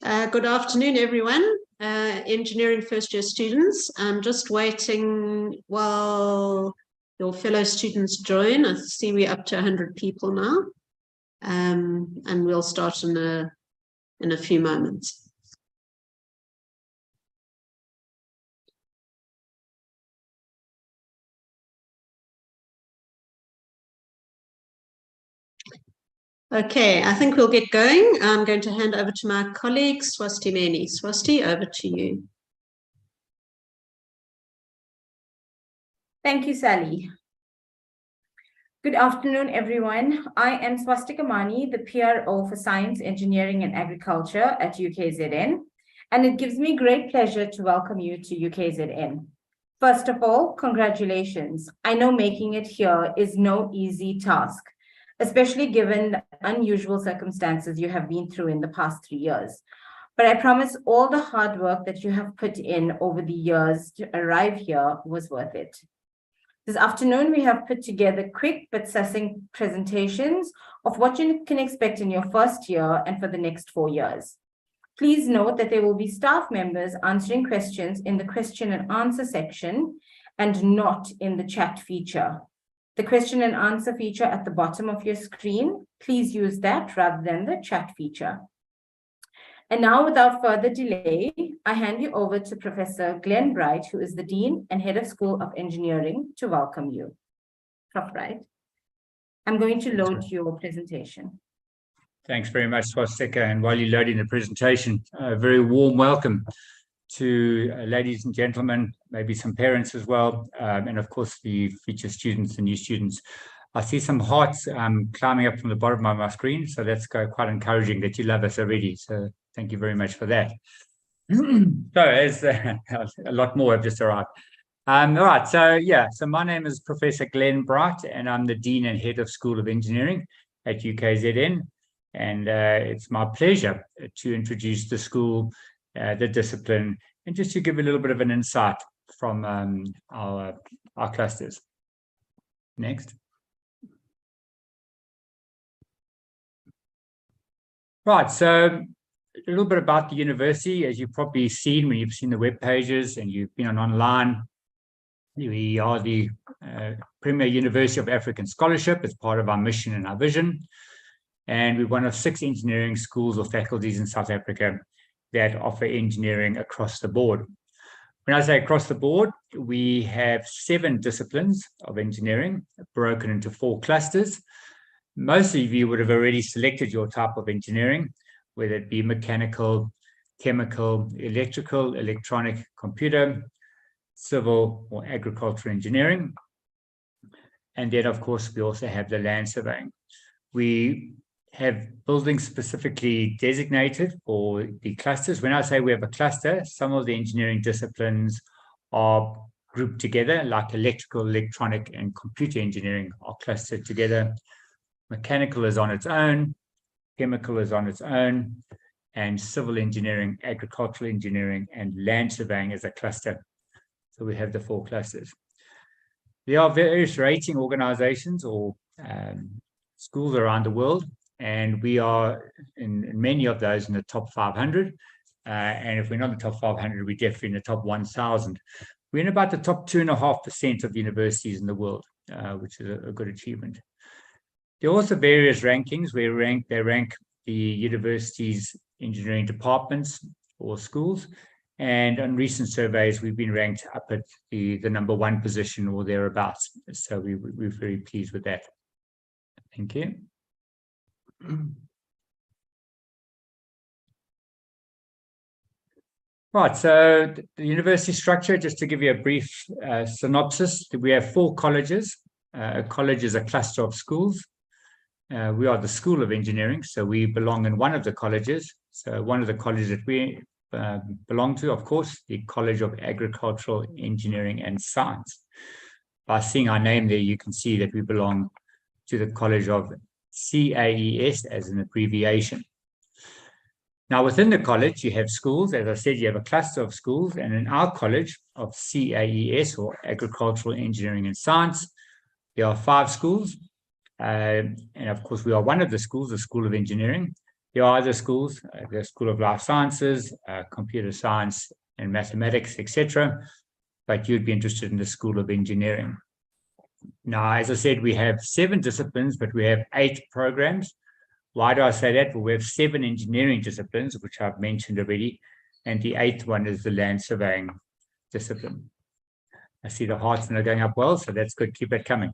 Good afternoon, everyone. Engineering first year students. I'm just waiting while your fellow students join. I see we're up to 100 people now, and we'll start in a few moments. Okay, I think we'll get going. I'm going to hand over to my colleague, Swastika Maney. Swasti, over to you. Thank you, Sally. Good afternoon, everyone. I am Swastika Maney, the PRO for Science, Engineering and Agriculture at UKZN, and it gives me great pleasure to welcome you to UKZN. First of all, congratulations. I know making it here is no easy task, especially given the unusual circumstances you have been through in the past 3 years. But I promise all the hard work that you have put in over the years to arrive here was worth it. This afternoon, we have put together quick but succinct presentations of what you can expect in your first year and for the next 4 years. Please note that there will be staff members answering questions in the question and answer section and not in the chat feature. The question and answer feature at the bottom of your screen, please use that rather than the chat feature. And now, without further delay, I hand you over to Professor Glen, who is the Dean and Head of School of Engineering, to welcome you. Prof. Bright, I'm going to load your presentation. Thanks very much, Swastika. And while you're loading the presentation, a very warm welcome to ladies and gentlemen, maybe some parents as well, and of course the future students and new students. I see some hearts climbing up from the bottom of my screen, so that's quite encouraging that you love us already. So thank you very much for that. So as a lot more have just arrived. All right, so my name is Professor Glen Bright, and I'm the Dean and Head of School of Engineering at UKZN. And it's my pleasure to introduce the school, the discipline, and just to give a little bit of an insight from our clusters. Next. Right, so a little bit about the university. As you've probably seen when you've seen the web pages and you've been online, we are the premier University of African Scholarship as part of our mission and our vision. And we're one of 6 engineering schools or faculties in South Africa that offer engineering across the board. When I say across the board, we have 7 disciplines of engineering broken into 4 clusters. Most of you would have already selected your type of engineering, whether it be mechanical, chemical, electrical, electronic, computer, civil, or agricultural engineering. And then, of course, we also have the land surveying. We have buildings specifically designated for the clusters. When I say we have a cluster, some of the engineering disciplines are grouped together, like electrical, electronic, and computer engineering are clustered together. Mechanical is on its own, chemical is on its own, and civil engineering, agricultural engineering, and land surveying as a cluster. So we have the 4 clusters. There are various rating organizations or schools around the world, and we are in many of those in the top 500. And if we're not in the top 500, we're definitely in the top 1,000. We're in about the top 2.5% of universities in the world, which is a good achievement. There are also various rankings where they rank the university's engineering departments or schools. And on recent surveys, we've been ranked up at the number 1 position or thereabouts. So we're very pleased with that. Thank you. Right, so the university structure, just to give you a brief synopsis, we have 4 colleges. A college is a cluster of schools. We are the School of Engineering, so we belong in one of the colleges. So one of the colleges that we belong to, of course, the College of Agricultural Engineering and Science. By seeing our name there, you can see that we belong to the College of CAES as an abbreviation. Now, within the college, you have schools. As I said, you have a cluster of schools. And in our college of CAES, or Agricultural Engineering and Science, there are 5 schools. And of course, we are one of the schools, the School of Engineering. There are other schools, the School of Life Sciences, Computer Science and Mathematics, etc. But you'd be interested in the School of Engineering. Now, as I said, we have 7 disciplines, but we have 8 programs. Why do I say that? Well, we have 7 engineering disciplines, which I've mentioned already, and the 8th one is the land surveying discipline. I see the hearts are going up well, so that's good. Keep it coming.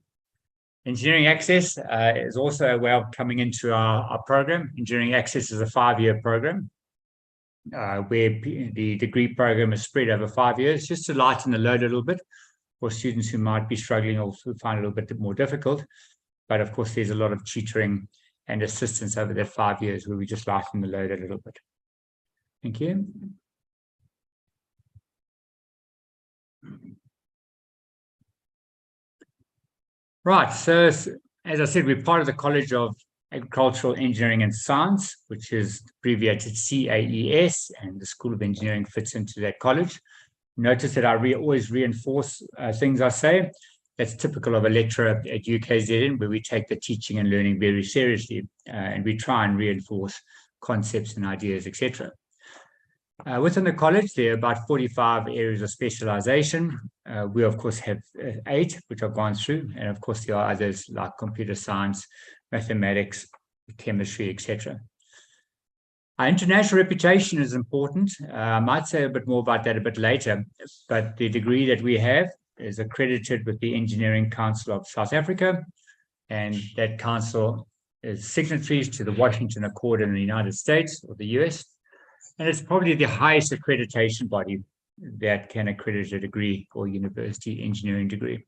Engineering Access is also a way of coming into our program. Engineering Access is a 5-year program where the degree program is spread over 5 years, just to lighten the load a little bit for students who might be struggling or who find it a little bit more difficult. But of course, there's a lot of tutoring and assistance over that 5 years where we just lighten the load a little bit. Thank you. Right, so as I said, we're part of the College of Agricultural Engineering and Science, which is abbreviated CAES, and the School of Engineering fits into that college. Notice that I always reinforce things I say. That's typical of a lecturer at UKZN, where we take the teaching and learning very seriously, and we try and reinforce concepts and ideas, etc. Within the college, there are about 45 areas of specialization. We, of course, have 8, which I've gone through. And, of course, there are others like computer science, mathematics, chemistry, etc. Our international reputation is important. I might say a bit more about that a bit later. But the degree that we have is accredited with the Engineering Council of South Africa. And that council is signatories to the Washington Accord in the United States or the US. And it's probably the highest accreditation body that can accredit a degree or university engineering degree.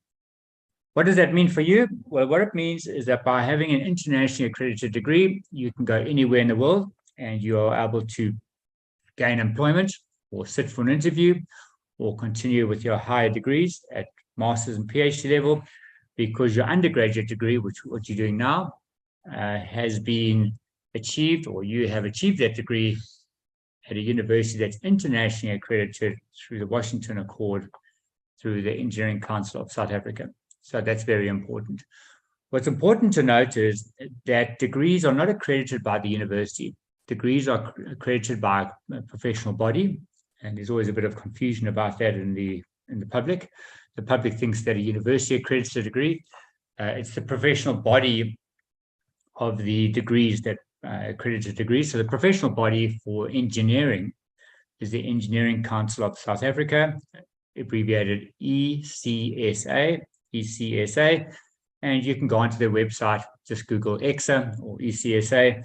What does that mean for you? Well, what it means is that by having an internationally accredited degree, you can go anywhere in the world and you are able to gain employment or sit for an interview or continue with your higher degrees at master's and PhD level, because your undergraduate degree, which what you're doing now, has been achieved, or you have achieved that degree at a university that's internationally accredited through the Washington Accord, through the Engineering Council of South Africa. So that's very important. What's important to note is that degrees are not accredited by the university. Degrees are accredited by a professional body, and there's always a bit of confusion about that in the public. The public thinks that a university accredits a degree. It's the professional body of the degrees that accredited degrees. So the professional body for engineering is the Engineering Council of South Africa, abbreviated ECSA, and you can go onto their website, just Google EXA or ECSA,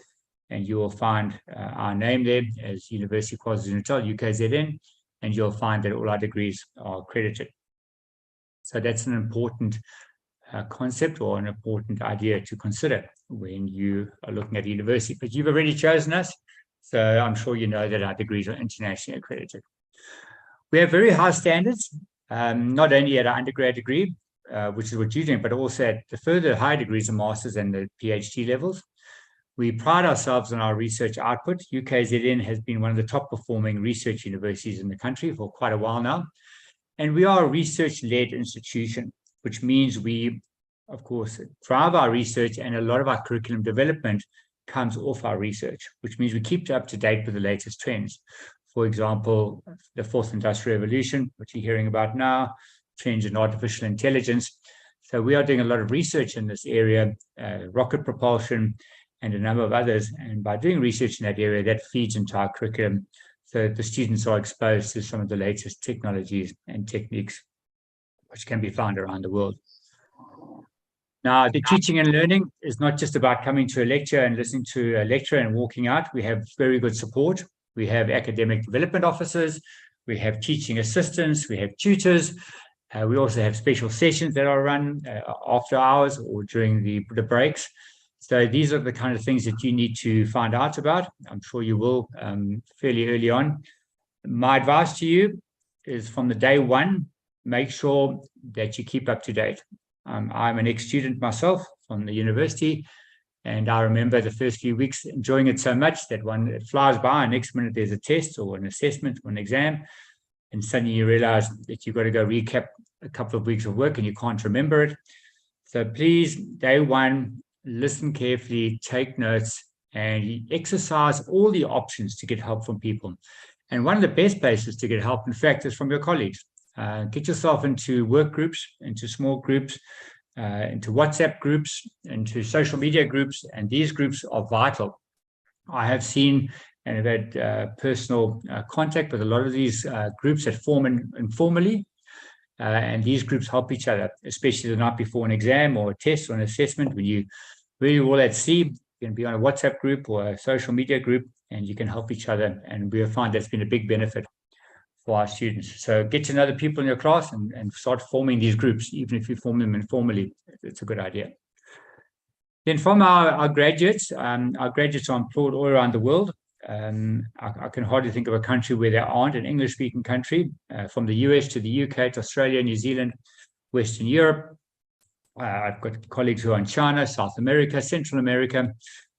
and you will find our name there as University of KwaZulu-Natal, UKZN, and you'll find that all our degrees are accredited. So that's an important concept or an important idea to consider when you are looking at a university. But you've already chosen us, so I'm sure you know that our degrees are internationally accredited. We have very high standards, not only at our undergrad degree, which is what you're doing, but also at the further higher degrees, the master's and the PhD levels. We pride ourselves on our research output. UKZN has been one of the top performing research universities in the country for quite a while now. And we are a research-led institution, which means we, of course, drive our research, and a lot of our curriculum development comes off our research, which means we keep up to date with the latest trends. For example, the fourth industrial revolution, which you're hearing about now, trends in artificial intelligence. So we are doing a lot of research in this area, rocket propulsion, and a number of others. And by doing research in that area, that feeds into our curriculum, so the students are exposed to some of the latest technologies and techniques which can be found around the world. Now, the teaching and learning is not just about coming to a lecture and listening to a lecture and walking out. We have very good support. We have academic development officers. We have teaching assistants. We have tutors. We also have special sessions that are run after hours or during the breaks. So these are the kind of things that you need to find out about. I'm sure you will fairly early on. My advice to you is from the day one, make sure that you keep up to date. I'm an ex-student myself from the university, and I remember the first few weeks enjoying it so much that it flies by, and next minute there's a test or an assessment or an exam, and suddenly you realize that you've got to go recap a couple of weeks of work and you can't remember it. So please, day one, listen carefully, take notes, and you exercise all the options to get help from people. And one of the best places to get help, in fact, is from your colleagues. Get yourself into work groups, into small groups, into WhatsApp groups, into social media groups, and these groups are vital. I have seen and have had personal contact with a lot of these groups that form informally, and these groups help each other, especially the night before an exam or a test or an assessment. When you really all at sea, you can be on a WhatsApp group or a social media group, and you can help each other, and we have found that's been a big benefit for our students. So get to know the people in your class and start forming these groups, even if you form them informally. It's a good idea. Then from our graduates are employed all around the world. I can hardly think of a country where there aren't an English-speaking country, from the US to the UK to Australia, New Zealand, Western Europe. I've got colleagues who are in China, South America, Central America.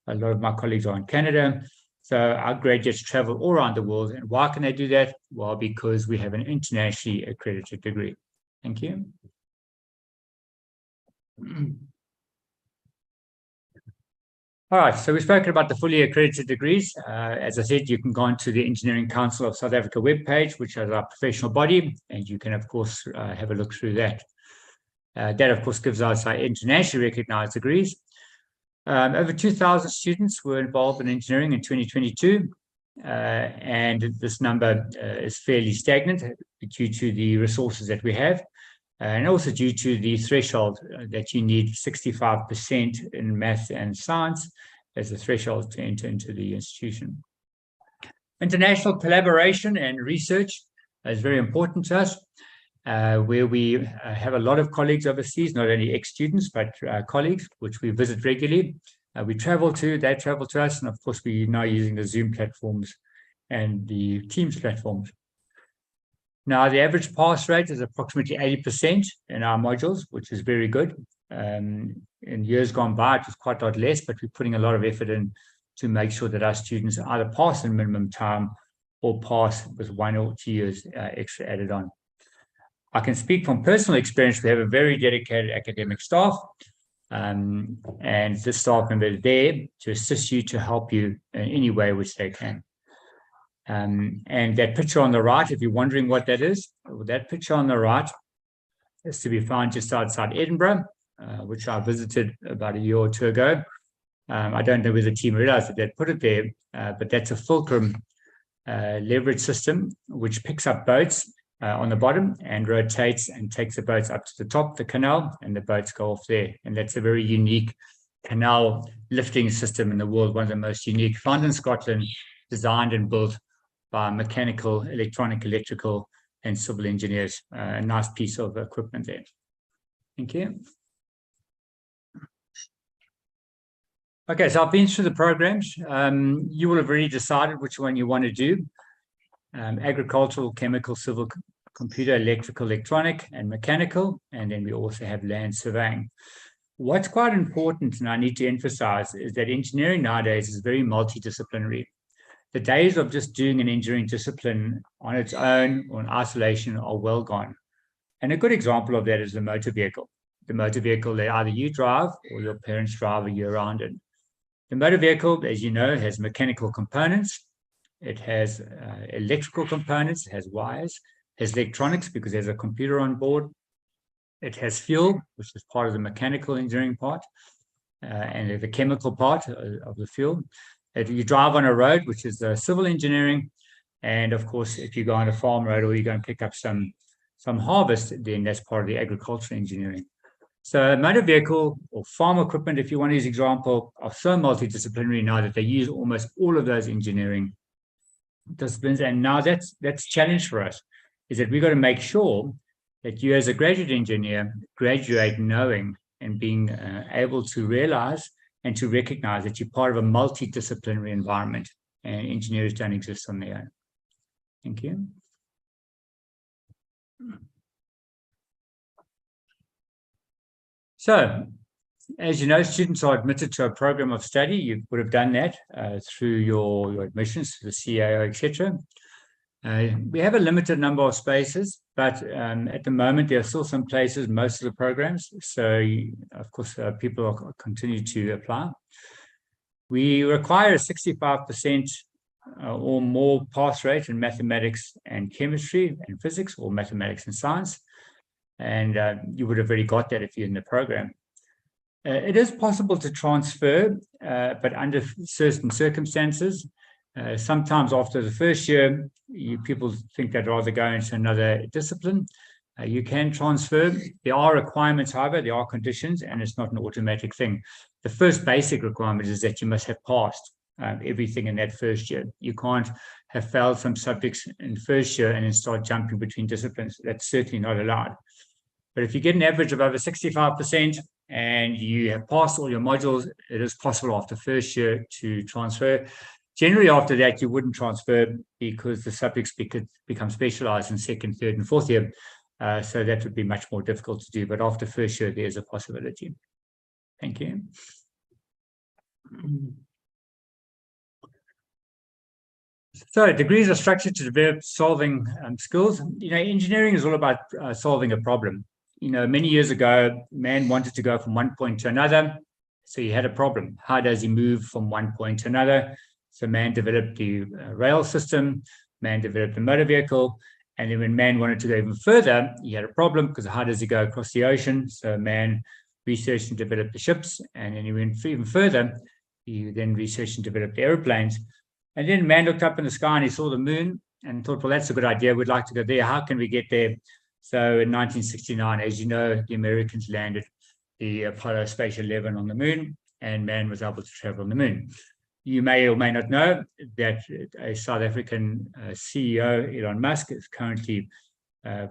A lot of my colleagues are in Canada. So our graduates travel all around the world. And why can they do that? Well, because we have an internationally accredited degree. Thank you. All right, so we've spoken about the fully accredited degrees. As I said, you can go onto the Engineering Council of South Africa webpage, which is our professional body, and you can, of course, have a look through that. That, of course, gives us our internationally recognized degrees. Over 2,000 students were involved in engineering in 2022, and this number is fairly stagnant due to the resources that we have, and also due to the threshold that you need 65% in maths and science as a threshold to enter into the institution. International collaboration and research is very important to us, where we have a lot of colleagues overseas, not only ex-students, but colleagues, which we visit regularly. We travel to, they travel to us, and of course, we're now using the Zoom platforms and the Teams platforms. Now, the average pass rate is approximately 80% in our modules, which is very good. In years gone by, it was quite a lot less, but we're putting a lot of effort in to make sure that our students either pass in minimum time or pass with 1 or 2 years extra added on. I can speak from personal experience. We have a very dedicated academic staff, and the staff member is there to assist you, to help you in any way which they can. And that picture on the right, if you're wondering what that is, that picture on the right is to be found just outside Edinburgh, which I visited about a year or two ago. I don't know whether the team realized that they'd put it there, but that's a fulcrum leverage system which picks up boats on the bottom and rotates and takes the boats up to the top of the canal, and the boats go off there. And that's a very unique canal lifting system in the world, one of the most unique, found in Scotland, designed and built by mechanical, electronic, electrical, and civil engineers. A nice piece of equipment there. Thank you. Okay, so I've been through the programs. You will have already decided which one you want to do. Agricultural, chemical, civil, computer, electrical, electronic, and mechanical. And then we also have land surveying. What's quite important, and I need to emphasize, is that engineering nowadays is very multidisciplinary. The days of just doing an engineering discipline on its own or in isolation are well gone. And a good example of that is the motor vehicle. The motor vehicle that either you drive or your parents drive a year round in. The motor vehicle, as you know, has mechanical components. It has electrical components, it has wires, it has electronics because there's a computer on board. It has fuel, which is part of the mechanical engineering part, and the chemical part of the fuel. If you drive on a road, which is civil engineering, and of course, if you go on a farm road or you're going to pick up some harvest, then that's part of the agricultural engineering. So a motor vehicle or farm equipment, if you want to use example, are so multidisciplinary now that they use almost all of those engineering disciplines. And now that's a challenge for us, is that we've got to make sure that you as a graduate engineer graduate knowing and being able to realize and to recognize that you're part of a multidisciplinary environment, and engineers don't exist on their own. Thank you. So, as you know, students are admitted to a program of study. You would have done that through your admissions to the CAES, etc. We have a limited number of spaces, but at the moment there are still some places, most of the programs. So, of course, people continue to apply. We require a 65% or more pass rate in mathematics and chemistry and physics, or mathematics and science. And you would have already got that if you're in the program. It is possible to transfer, but under certain circumstances. Sometimes after the first year, people think they'd rather go into another discipline. You can transfer. There are requirements, however, there are conditions, and it's not an automatic thing. The first basic requirement is that you must have passed everything in that first year. You can't have failed some subjects in first year and then start jumping between disciplines. That's certainly not allowed. But if you get an average of over 65% and you have passed all your modules, it is possible after first year to transfer. Generally, after that, you wouldn't transfer because the subjects become specialized in second, third, and fourth year. So that would be much more difficult to do. But after first year, there's a possibility. Thank you. So degrees are structured to develop solving skills. Engineering is all about solving a problem. Many years ago, man wanted to go from one point to another. So he had a problem. How does he move from one point to another? So man developed the rail system, man developed the motor vehicle. And then when man wanted to go even further, he had a problem because how does he go across the ocean? So man researched and developed the ships. And then he went even further. He then researched and developed the airplanes. And then man looked up in the sky and he saw the moon and thought, well, that's a good idea. We'd like to go there. How can we get there? So in 1969, as you know, the Americans landed the Apollo Space 11 on the moon, and man was able to travel on the moon. You may or may not know that a South African CEO, Elon Musk, is currently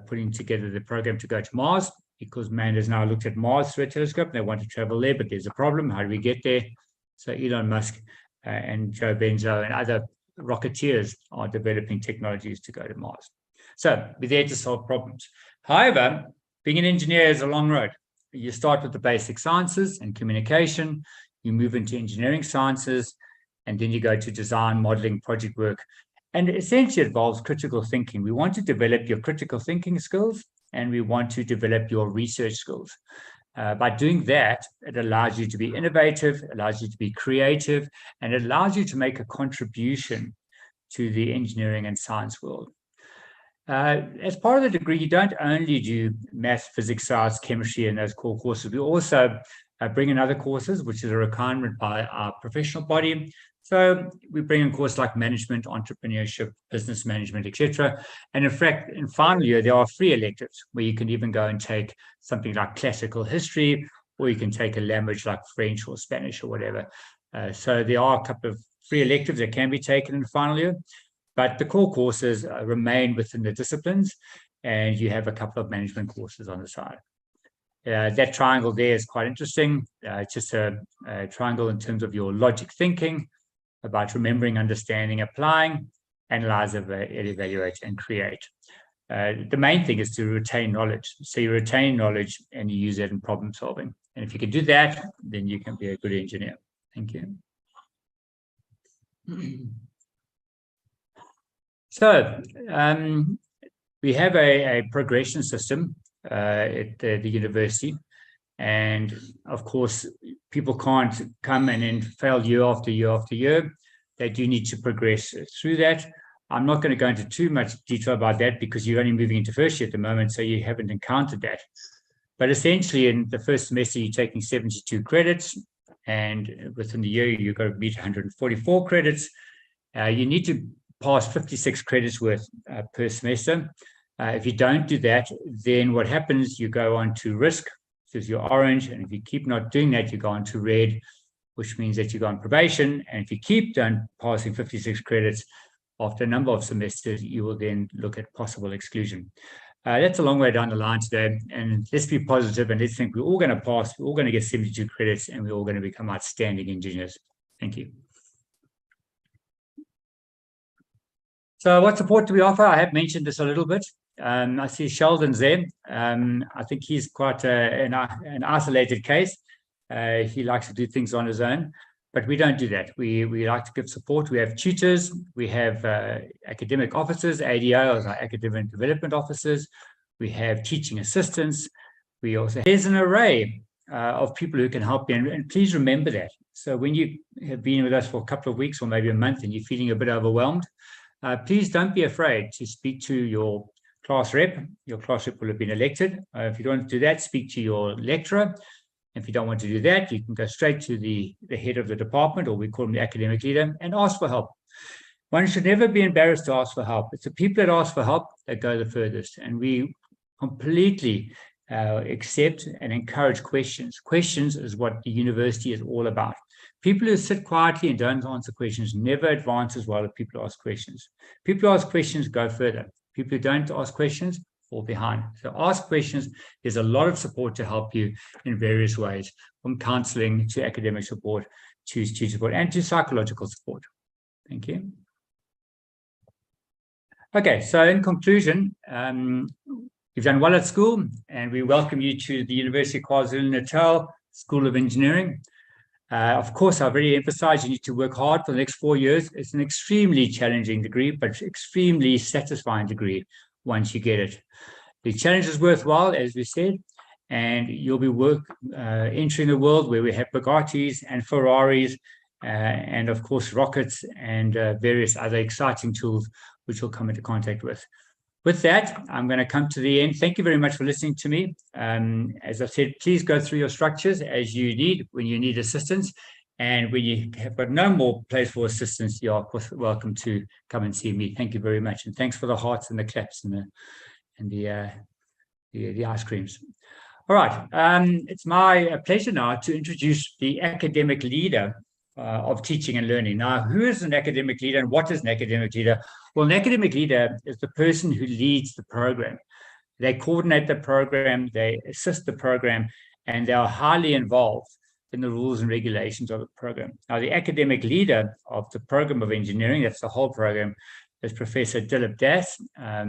putting together the program to go to Mars, because man has now looked at Mars through a telescope. They want to travel there, but there's a problem. How do we get there? So Elon Musk and Joe Benzo and other rocketeers are developing technologies to go to Mars. So we're there to solve problems. However, being an engineer is a long road. You start with the basic sciences and communication, you move into engineering sciences, and then you go to design, modeling, project work. And essentially it involves critical thinking. We want to develop your critical thinking skills, and we want to develop your research skills. By doing that, it allows you to be innovative, allows you to be creative, and it allows you to make a contribution to the engineering and science world. As part of the degree, you don't only do math, physics, science, chemistry, and those core courses. We also bring in other courses, which is a requirement by our professional body. So we bring in courses like management, entrepreneurship, business management, etc. And in fact, in final year, there are free electives where you can even go and take something like classical history, or you can take a language like French or Spanish or whatever. So there are a couple of free electives that can be taken in the final year, but the core courses remain within the disciplines, and you have a couple of management courses on the side. That triangle there is quite interesting. It's just a triangle in terms of your logic thinking, about remembering, understanding, applying, analyze, evaluate, and create. The main thing is to retain knowledge. So you retain knowledge and you use that in problem solving. And if you can do that, then you can be a good engineer. Thank you. So we have a progression system at the university. And of course, people can't come and then fail year after year after year. They do need to progress through that. I'm not going to go into too much detail about that because you're only moving into first year at the moment, so you haven't encountered that. But essentially, in the first semester, you're taking 72 credits, and within the year, you've got to meet 144 credits. You need to pass 56 credits worth per semester. If you don't do that, then what happens, you go on to risk, which is your orange, and if you keep not doing that, you go on to red, which means that you go on probation. And if you keep passing 56 credits after a number of semesters, you will then look at possible exclusion. That's a long way down the line today, and let's be positive and let's think we're all going to pass, we're all going to get 72 credits, and we're all going to become outstanding engineers. Thank you. So what support do we offer? I have mentioned this a little bit. I see Sheldon's there. I think he's quite an isolated case. He likes to do things on his own, but we don't do that. We like to give support. We have tutors. We have academic officers, ADOs, our academic development officers. We have teaching assistants. We also, there's an array of people who can help you. And please remember that. So when you have been with us for a couple of weeks or maybe a month and you're feeling a bit overwhelmed, please don't be afraid to speak to your class rep. Your class rep will have been elected. If you don't want to do that, speak to your lecturer. If you don't want to do that, you can go straight to the head of the department, or we call him the academic leader, and ask for help. One should never be embarrassed to ask for help. It's the people that ask for help that go the furthest. And we completely accept and encourage questions. Questions is what the university is all about. People who sit quietly and don't answer questions never advance as well as people who ask questions. People who ask questions go further. People who don't ask questions fall behind. So ask questions. There's a lot of support to help you in various ways, from counseling to academic support, to student support, and to psychological support. Thank you. Okay, so in conclusion, you've done well at school, and we welcome you to the University of KwaZulu-Natal School of Engineering. Of course, I've already emphasized you need to work hard for the next 4 years. It's an extremely challenging degree, but extremely satisfying degree once you get it. The challenge is worthwhile, as we said, and you'll be entering a world where we have Bugattis and Ferraris, and of course, rockets and various other exciting tools which you'll come into contact with. With that, I'm going to come to the end. Thank you very much for listening to me. As I said, please go through your structures as you need when you need assistance. And when you have got no more place for assistance, you are welcome to come and see me. Thank you very much. And thanks for the hearts and the claps and the ice creams. All right. It's my pleasure now to introduce the academic leader of teaching and learning. Now, who is an academic leader and what is an academic leader? Well, an academic leader is the person who leads the program. They coordinate the program, they assist the program, and they are highly involved in the rules and regulations of the program. Now, the academic leader of the program of engineering, that's the whole program, is Professor Dillip Das. I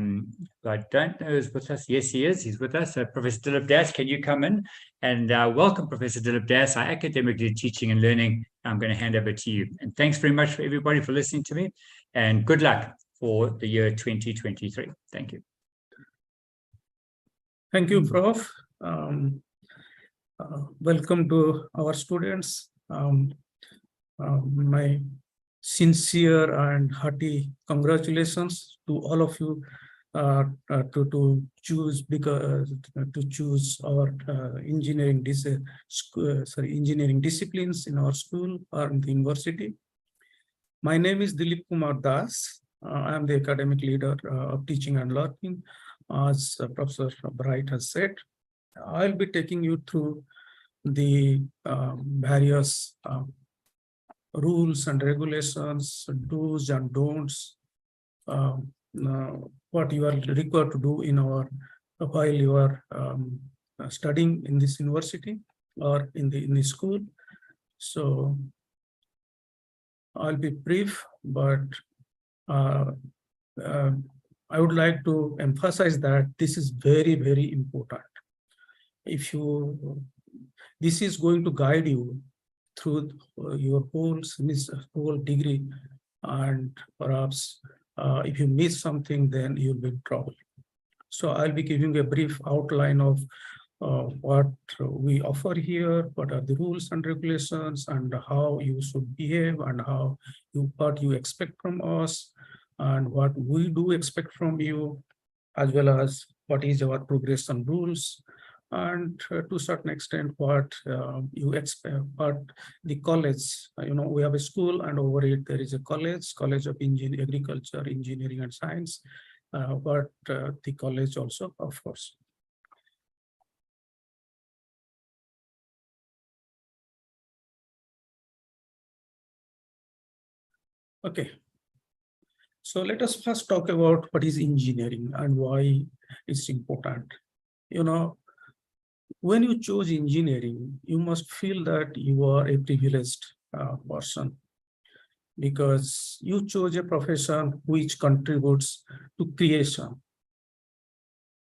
don't know who's with us. Yes, he is. He's with us. So Professor Dillip Das, can you come in? And welcome, Professor Dillip Das, our academic lead teaching and learning. I'm going to hand over to you. And thanks very much for everybody for listening to me. And good luck for the year 2023. Thank you. Thank you, Prof. Welcome to our students. My sincere and hearty congratulations to all of you to choose our engineering disciplines in our school or in the university. My name is Dillip Kumar Das. I am the academic leader of teaching and learning, as Professor Bright has said. I'll be taking you through the various rules and regulations, do's and don'ts, what you are required to do while you are studying in this university or in the school. So I'll be brief, but I would like to emphasize that this is very, very important. This is going to guide you through your whole degree, and perhaps if you miss something, then you'll be in trouble. So I'll be giving a brief outline of what we offer here, what are the rules and regulations, and how you should behave, and what you expect from us, and what we do expect from you, as well as what is our progression rules, and to a certain extent what you expect, what the college, we have a school, and over it there is a college of agriculture, engineering and science, but the college also offers. Okay, so let us first talk about what is engineering and why it's important. When you choose engineering, you must feel that you are a privileged person, because you chose a profession which contributes to creation.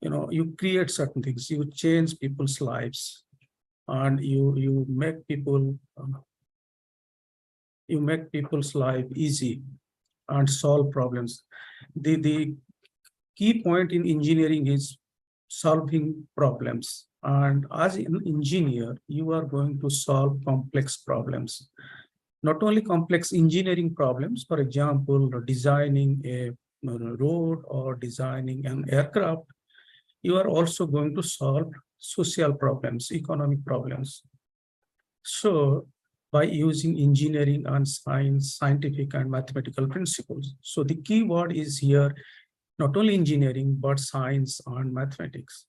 You create certain things, you change people's lives, and you make people's life easy and solve problems. The key point in engineering is solving problems. And as an engineer, you are going to solve complex problems. Not only complex engineering problems, for example, designing a road or designing an aircraft, you are also going to solve social problems, economic problems. So by using engineering and science, scientific and mathematical principles. So the key word is here, not only engineering, but science and mathematics.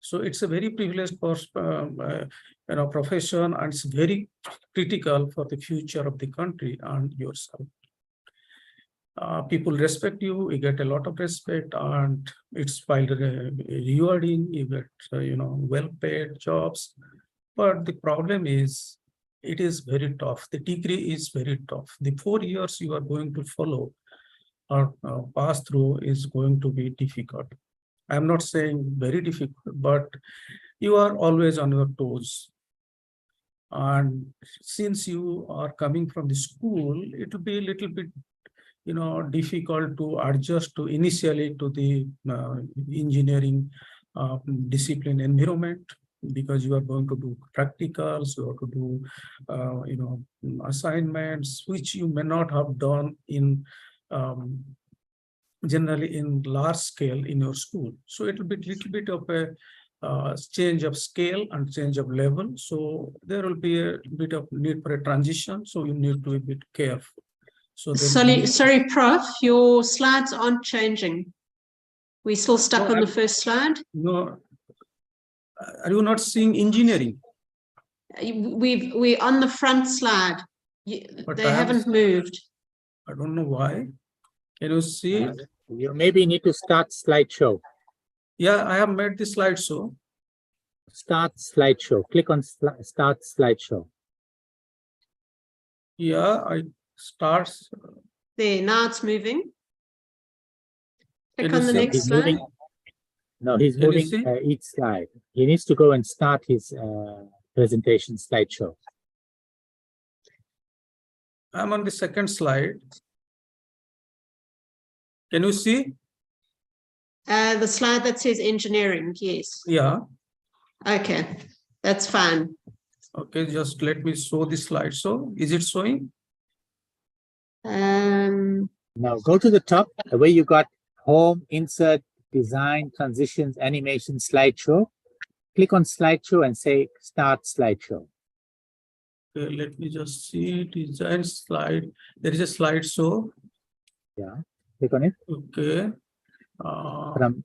So it's a very privileged profession, and it's very critical for the future of the country and yourself. People respect you, you get a lot of respect, and it's while rewarding, you get well-paid jobs. But the problem is, it is very tough. The degree is very tough. The 4 years you are going to follow or pass through is going to be difficult. I'm not saying very difficult, but you are always on your toes. And since you are coming from the school, it will be a little bit, difficult to adjust to initially to the engineering discipline environment, because you are going to do practicals, you have to do, assignments, which you may not have done in generally in large scale in your school. So it will be a little bit of a change of scale and change of level. So there will be a bit of need for a transition. So you need to be a bit careful. So sorry, Prof, your slides aren't changing. We're still stuck on the first slide. No, are you not seeing engineering? We're on the front slide. They haven't moved. I don't know why. Can you see it? You maybe need to start slideshow. Yeah, I have made the slideshow. Start slideshow. Click on start slideshow. Yeah, I start. There, now it's moving. Click Can on you the see? next He's slide. moving. No, he's Can you moving see? each slide. He needs to go and start his presentation slideshow. I'm on the second slide. Can you see? The slide that says engineering, yes. Yeah. Okay, that's fine. Okay, just let me show the slide. So is it showing? Now go to the top where you got home, insert, design, transitions, animation, slideshow. Click on slideshow and say start slideshow. Okay, let me just see design slide. There is a slideshow. Yeah, click on it. Okay. From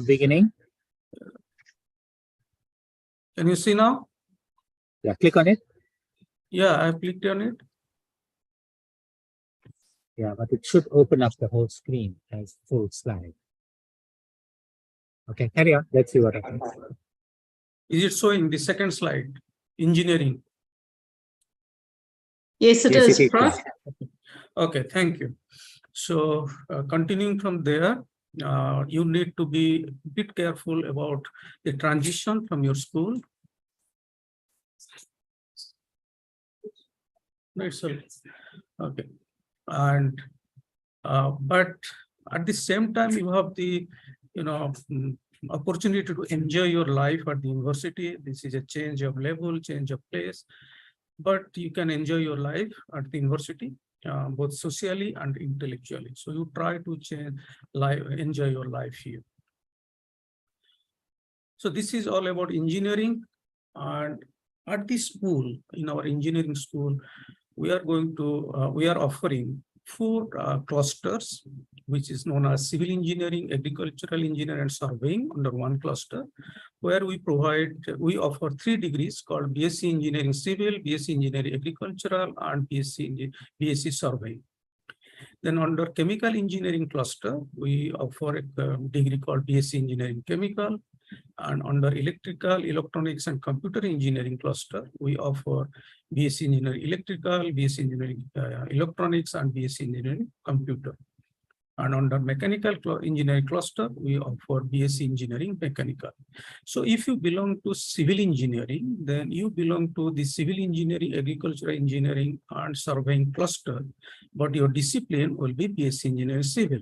beginning. Can you see now? Yeah, click on it. Yeah, I clicked on it. Yeah, but it should open up the whole screen as full slide. Okay, carry on. Let's see what happens. Is it showing the second slide? Engineering. Yes, it Yes, is, it is. Prof. Okay, thank you. So continuing from there, you need to be a bit careful about the transition from your school. That's all. Okay. And but at the same time, you have the opportunity to enjoy your life at the university. This is a change of level, change of place, but you can enjoy your life at the university, both socially and intellectually. So you try to enjoy your life here. So this is all about engineering. And at this school, in our engineering school, we are going to, we are offering 4 clusters, which is known as civil engineering, agricultural engineering, and surveying under one cluster, where we offer 3 degrees called BSc Engineering Civil, BSc Engineering Agricultural, and BSc Surveying. Then under chemical engineering cluster, we offer a degree called BSc Engineering Chemical. And under electrical, electronics, and computer engineering cluster, we offer BSc Engineering Electrical, BSc Engineering Electronics, and BSc Engineering Computer. And under mechanical engineering cluster, we offer BSc Engineering Mechanical. So if you belong to civil engineering, then you belong to the civil engineering, agricultural engineering, and surveying cluster, but your discipline will be BSc Engineering Civil.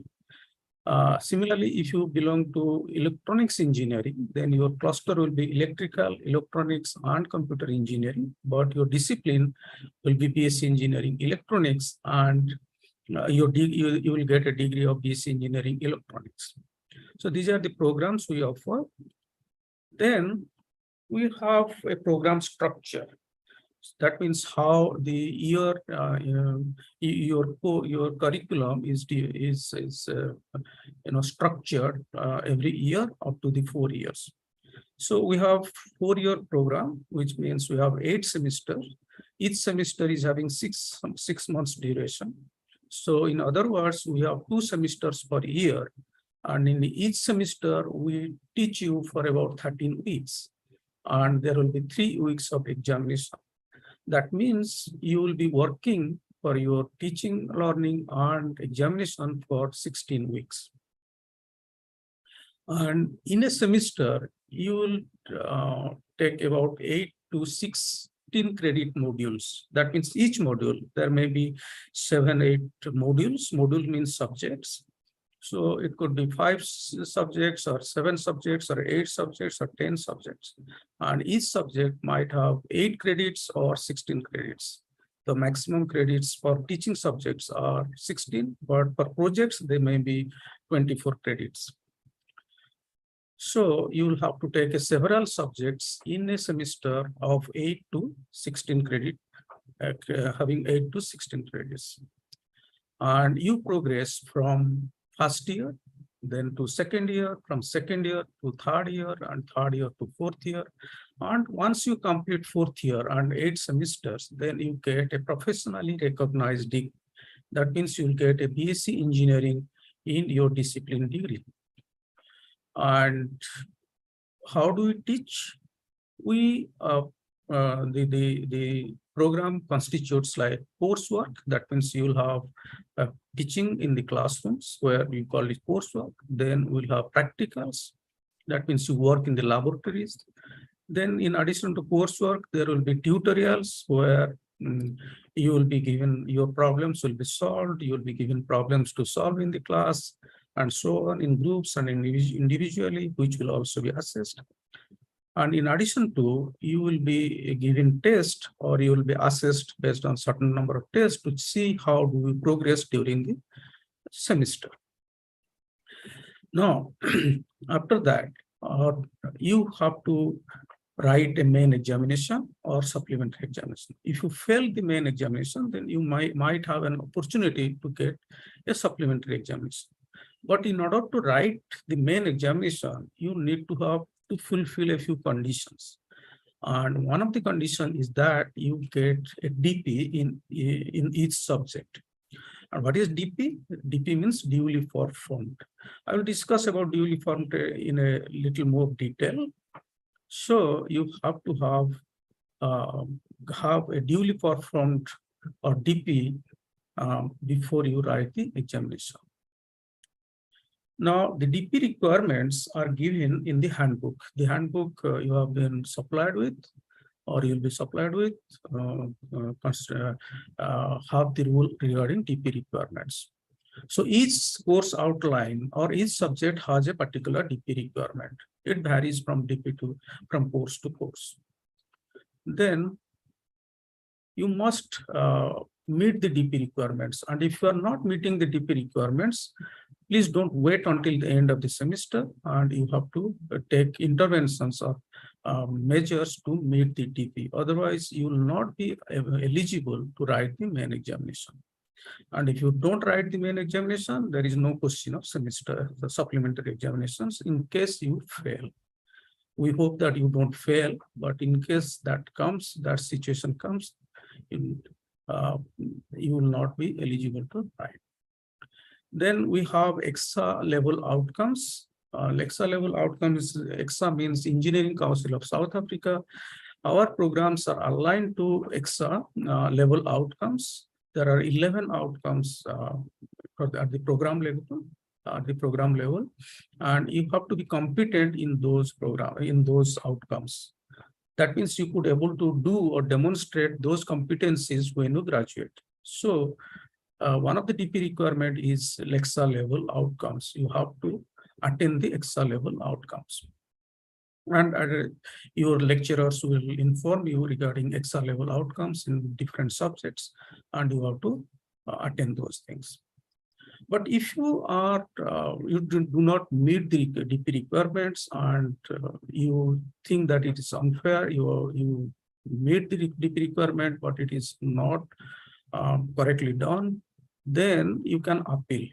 Similarly, if you belong to electronics engineering, then your cluster will be electrical, electronics, and computer engineering, but your discipline will be BSc engineering electronics, and you will get a degree of BSc engineering electronics. So these are the programs we offer. Then we have a program structure. That means how the year your curriculum is structured every year up to the 4 years. So we have 4-year program, which means we have 8 semesters. Each semester is having six months duration. So in other words, we have 2 semesters per year, and in each semester we teach you for about 13 weeks, and there will be 3 weeks of examination. That means you will be working for your teaching, learning, and examination for 16 weeks. And in a semester, you will take about 8 to 16 credit modules. That means each module, there may be 7, 8 modules. Module means subjects. So it could be 5 subjects or 7 subjects or 8 subjects or 10 subjects. And each subject might have 8 credits or 16 credits. The maximum credits for teaching subjects are 16, but for projects, they may be 24 credits. So you will have to take several subjects in a semester of 8 to 16 credit, having 8 to 16 credits. And you progress from first year, then to second year, from second year to third year, and third year to fourth year. And once you complete 4th year and 8 semesters, then you get a professionally recognized degree. That means you'll get a BSc engineering in your discipline degree. And how do we teach? We the program constitutes like coursework. That means you'll have teaching in the classrooms, where we call it coursework. Then we'll have practicals. That means you work in the laboratories. Then in addition to coursework, there will be tutorials where you will be given, your problems will be solved. You will be given problems to solve in the class, and so on, in groups and individually, which will also be assessed. And in addition to, you will be given tests, or you will be assessed based on certain number of tests to see how do we progress during the semester. Now, after that, you have to write a main examination or supplementary examination. If you fail the main examination, then you might have an opportunity to get a supplementary examination. But in order to write the main examination, you need to have to fulfill a few conditions. And one of the conditions is that you get a DP in each subject. And what is DP? DP means duly performed. I will discuss about duly performed in a little more detail. So you have to have a duly performed or DP before you write the examination. Now, the DP requirements are given in the handbook. The handbook you have been supplied with, or you'll be supplied with, have the rule regarding DP requirements. So each course outline or each subject has a particular DP requirement. It varies from from course to course. Then you must meet the DP requirements. And if you are not meeting the DP requirements, please don't wait until the end of the semester, and you have to take interventions or measures to meet the DP. Otherwise, you will not be eligible to write the main examination. And if you don't write the main examination, there is no question of semester, the supplementary examinations in case you fail. We hope that you don't fail, but in case that situation comes, you will not be eligible to write. Then we have EXA level outcomes. EXA level outcomes, EXA means Engineering Council of South Africa. Our programs are aligned to EXA level outcomes. There are 11 outcomes at the program level, and you have to be competent in those outcomes. That means you could able to do or demonstrate those competencies when you graduate. So One of the DP requirement is EXA level outcomes. You have to attain the EXA level outcomes. And your lecturers will inform you regarding EXA level outcomes in different subjects, and you have to attend those things. But if you are you do not meet the DP requirements and you think that it is unfair, you meet the DP requirement, but it is not correctly done, then you can appeal.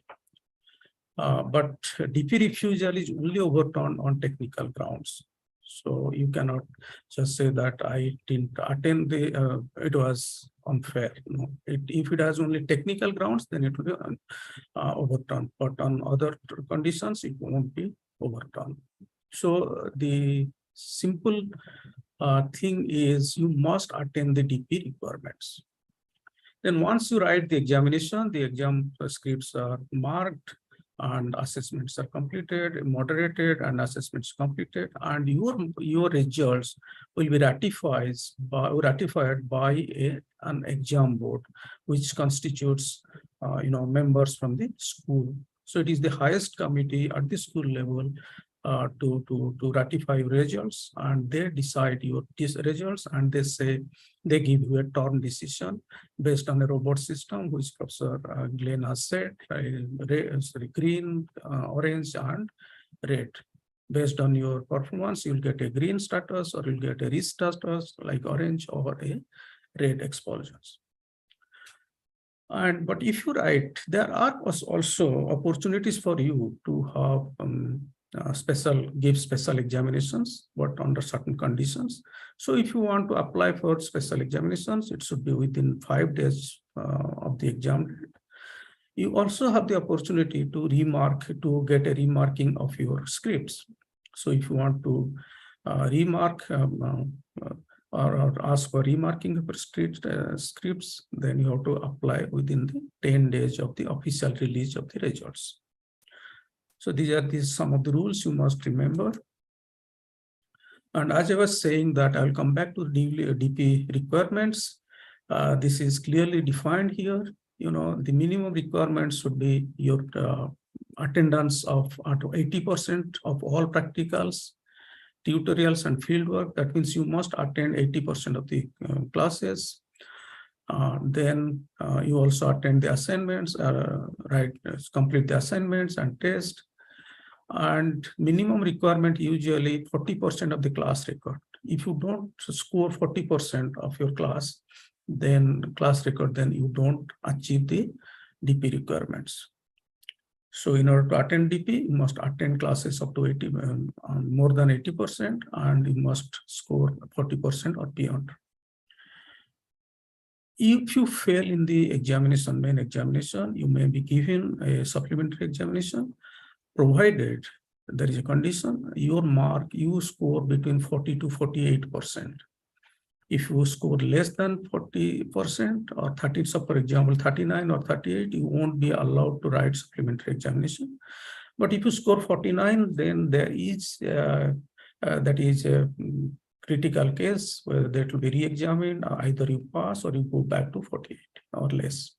But DP refusal is only overturned on technical grounds. So you cannot just say that I didn't attend the, it was unfair. No, if it has only technical grounds, then it will be overturned. But on other conditions, it won't be overturned. So the simple thing is you must attend the DP requirements. Then once you write the examination, the exam scripts are marked and assessments are completed, moderated, and assessments completed, and your results will be ratified by an exam board, which constitutes members from the school. So it is the highest committee at the school level to ratify results, and they decide your results, and they give you a term decision based on a robot system, which Professor Glen has said, green, orange, and red. Based on your performance, you'll get a green status, or you'll get a risk status like orange, or a red expulsions. But if you write, there are also opportunities for you to have give special examinations, but under certain conditions. So if you want to apply for special examinations, it should be within 5 days of the exam. You also have the opportunity to get a remarking of your scripts. So if you want to remark or ask for remarking of scripts, then you have to apply within the 10 days of the official release of the results. So these are some of the rules you must remember. And as I was saying that I'll come back to DP requirements. This is clearly defined here. The minimum requirements should be your attendance of 80% of all practicals, tutorials, and fieldwork. That means you must attend 80% of the classes. Then you also attend the assignments, complete the assignments and test. And minimum requirement usually 40% of the class record. If you don't score 40% of your class record, then you don't achieve the DP requirements. So in order to attend DP, you must attend classes up to more than 80%, and you must score 40% or beyond. If you fail in the main examination, you may be given a supplementary examination, provided there is a condition, you score between 40 to 48%. If you score less than 40% or 30, so for example, 39 or 38, you won't be allowed to write supplementary examination. But if you score 49, then there is that is a critical case where that will be re-examined. Either you pass or you go back to 48 or less.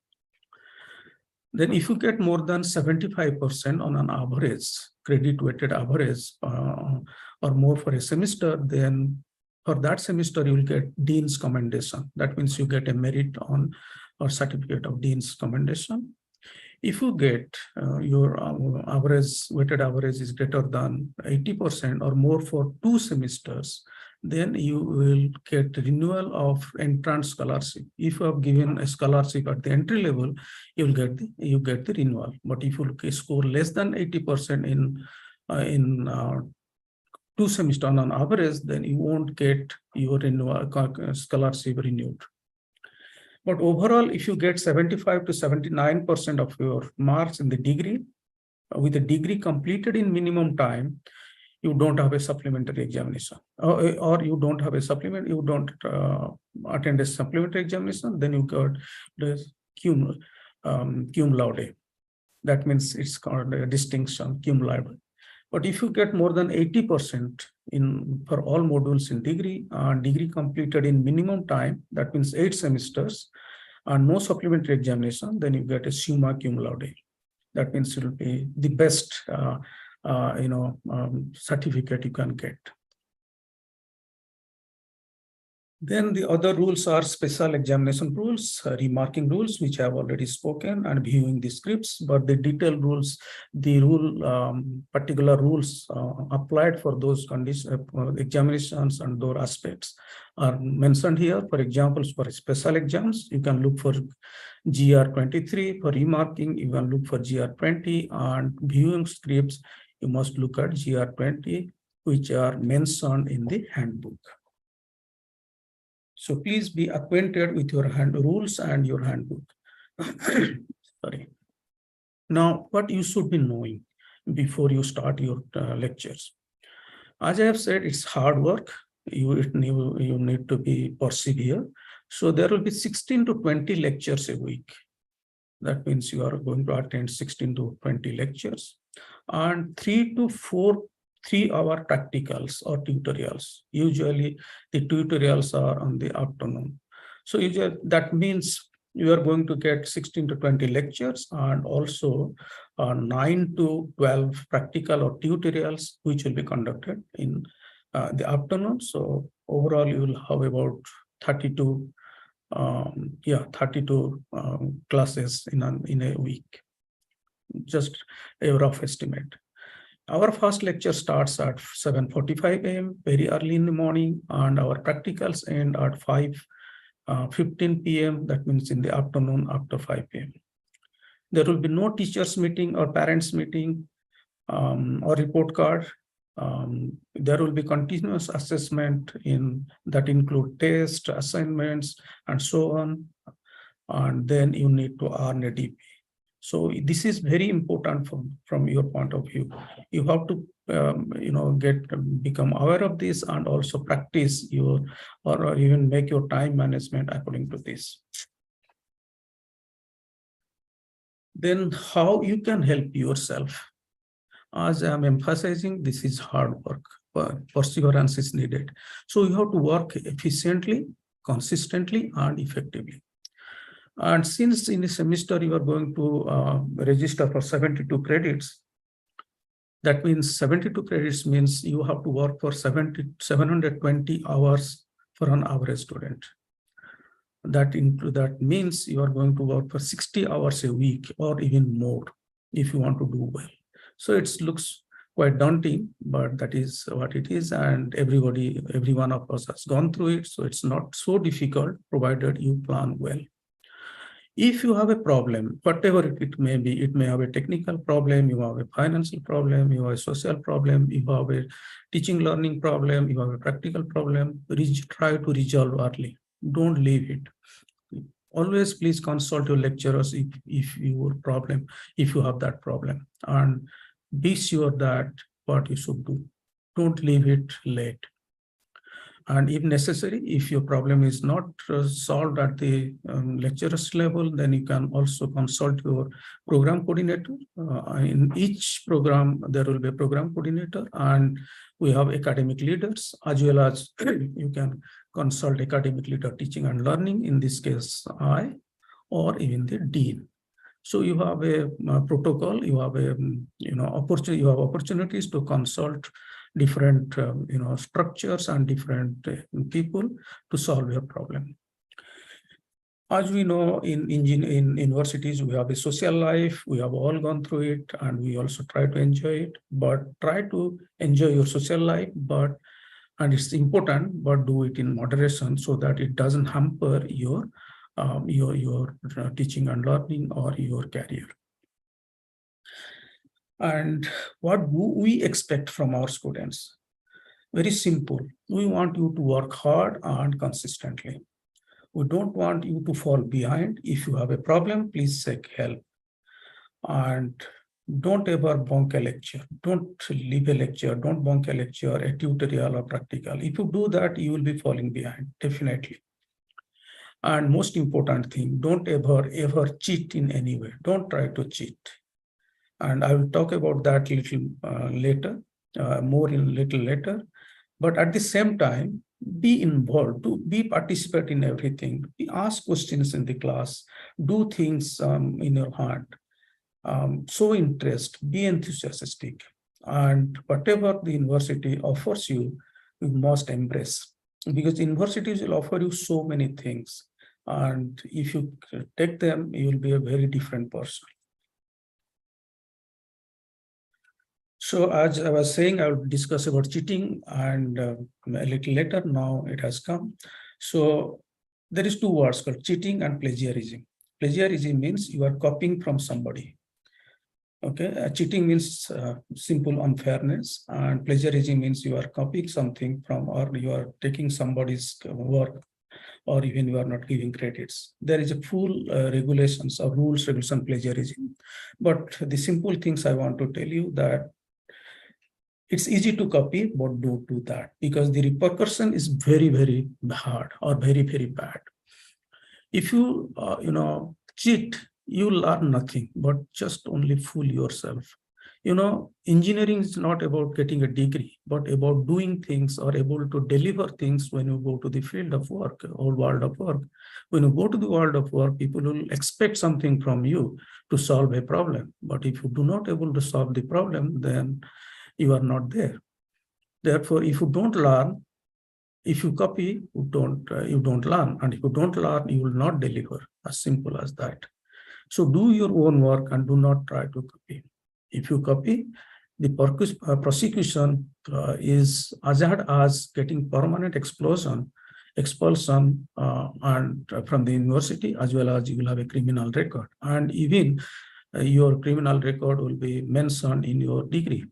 Then if you get more than 75% on an average, credit-weighted average, or more for a semester, then for that semester, you will get Dean's commendation. That means you get a merit on or certificate of Dean's commendation. If you get your weighted average is greater than 80% or more for 2 semesters, then you will get renewal of entrance scholarship. If you have given a scholarship at the entry level, you get the renewal. But if you score less than 80% in 2 semesters on average, then you won't get your scholarship renewed. But overall, if you get 75 to 79% of your marks in the degree, with a degree completed in minimum time, you don't have a supplementary examination, or you don't have a supplement, you don't attend a supplementary examination, then you got the cum laude. That means it's called a distinction, cum laude. But if you get more than 80% for all modules in degree, degree completed in minimum time, that means 8 semesters, and no supplementary examination, then you get a summa cum laude. That means it will be the best certificate you can get. Then the other rules are special examination rules, remarking rules, which I have already spoken, and viewing the scripts. But the detailed rules, the particular rules applied for those conditions, examinations and those aspects are mentioned here. For example, for special exams, you can look for GR 23. For remarking, you can look for GR 20, and viewing scripts, you must look at GR 20, which are mentioned in the handbook. So please be acquainted with your rules and your handbook. Sorry. Now, what you should be knowing before you start your lectures. As I have said, it's hard work. You need to be persevere. So there will be 16 to 20 lectures a week. That means you are going to attend 16 to 20 lectures and 3 to 4 3-hour practicals or tutorials. Usually the tutorials are on the afternoon. So that means you are going to get 16 to 20 lectures and also 9 to 12 practical or tutorials, which will be conducted in the afternoon. So overall, you will have about 32 classes in a week. Just a rough estimate. Our first lecture starts at 7:45 a.m. very early in the morning, and our practicals end at 5:15 p.m. That means in the afternoon after 5 p.m. There will be no teachers meeting or parents meeting or report card. There will be continuous assessment that include tests, assignments, and so on. And then you need to earn a DP. So this is very important from your point of view. You have to become aware of this and also practice or even make your time management according to this. Then how you can help yourself. As I'm emphasizing, this is hard work, but perseverance is needed. So you have to work efficiently, consistently, and effectively. And since in a semester you are going to register for 72 credits, that means 72 credits means you have to work for 720 hours for an average student. That means you are going to work for 60 hours a week or even more if you want to do well. So it looks quite daunting, but that is what it is. And every one of us has gone through it. So it's not so difficult, provided you plan well. If you have a problem, whatever it may be, it may have a technical problem, you have a financial problem, you have a social problem, you have a teaching learning problem, you have a practical problem, try to resolve early. Don't leave it. Always please consult your lecturers if you have that problem, and be sure that what you should do. Don't leave it late. And if necessary, if your problem is not solved at the lecturer's level, then you can also consult your program coordinator. In each program, there will be a program coordinator, and we have academic leaders, as well as you can consult academic leader teaching and learning, in this case, I, or even the dean. So you have a protocol, you have opportunities to consult different structures and different people to solve your problem. As we know, in universities, we have a social life. We have all gone through it, and we also try to enjoy it. But try to enjoy your social life, and it's important, but do it in moderation so that it doesn't hamper your teaching and learning or your career. And what do we expect from our students? Very simple. We want you to work hard and consistently. We don't want you to fall behind. If you have a problem, please seek help. And don't ever bunk a lecture. Don't leave a lecture. Don't bunk a lecture, a tutorial or practical. If you do that, you will be falling behind, definitely. And most important thing, don't ever cheat in any way. Don't try to cheat. And I will talk about that little later, more in little later. But at the same time, be involved, participate in everything, ask questions in the class, do things in your heart, show interest, be enthusiastic, and whatever the university offers you, you must embrace, because universities will offer you so many things, and if you take them, you will be a very different person. So as I was saying, I will discuss about cheating, and a little later now it has come. So there is two words called cheating and plagiarism. Plagiarism means you are copying from somebody. Okay, cheating means simple unfairness, and plagiarism means you are copying something from, or you are taking somebody's work, or even you are not giving credits. There is a full regulations or rules, regulation, plagiarism. But the simple things I want to tell you that it's easy to copy, but don't do that, because the repercussion is very, very hard or very, very bad. If you, cheat, you learn nothing, but just only fool yourself. Engineering is not about getting a degree, but about doing things or able to deliver things when you go to the field of work or world of work. When you go to the world of work, people will expect something from you to solve a problem. But if you do not able to solve the problem, then you are not there. Therefore, if you don't learn, if you copy, you don't learn. And if you don't learn, you will not deliver. As simple as that. So do your own work and do not try to copy. If you copy, the prosecution is as hard as getting permanent expulsion and from the university, as well as you will have a criminal record. And even your criminal record will be mentioned in your degree,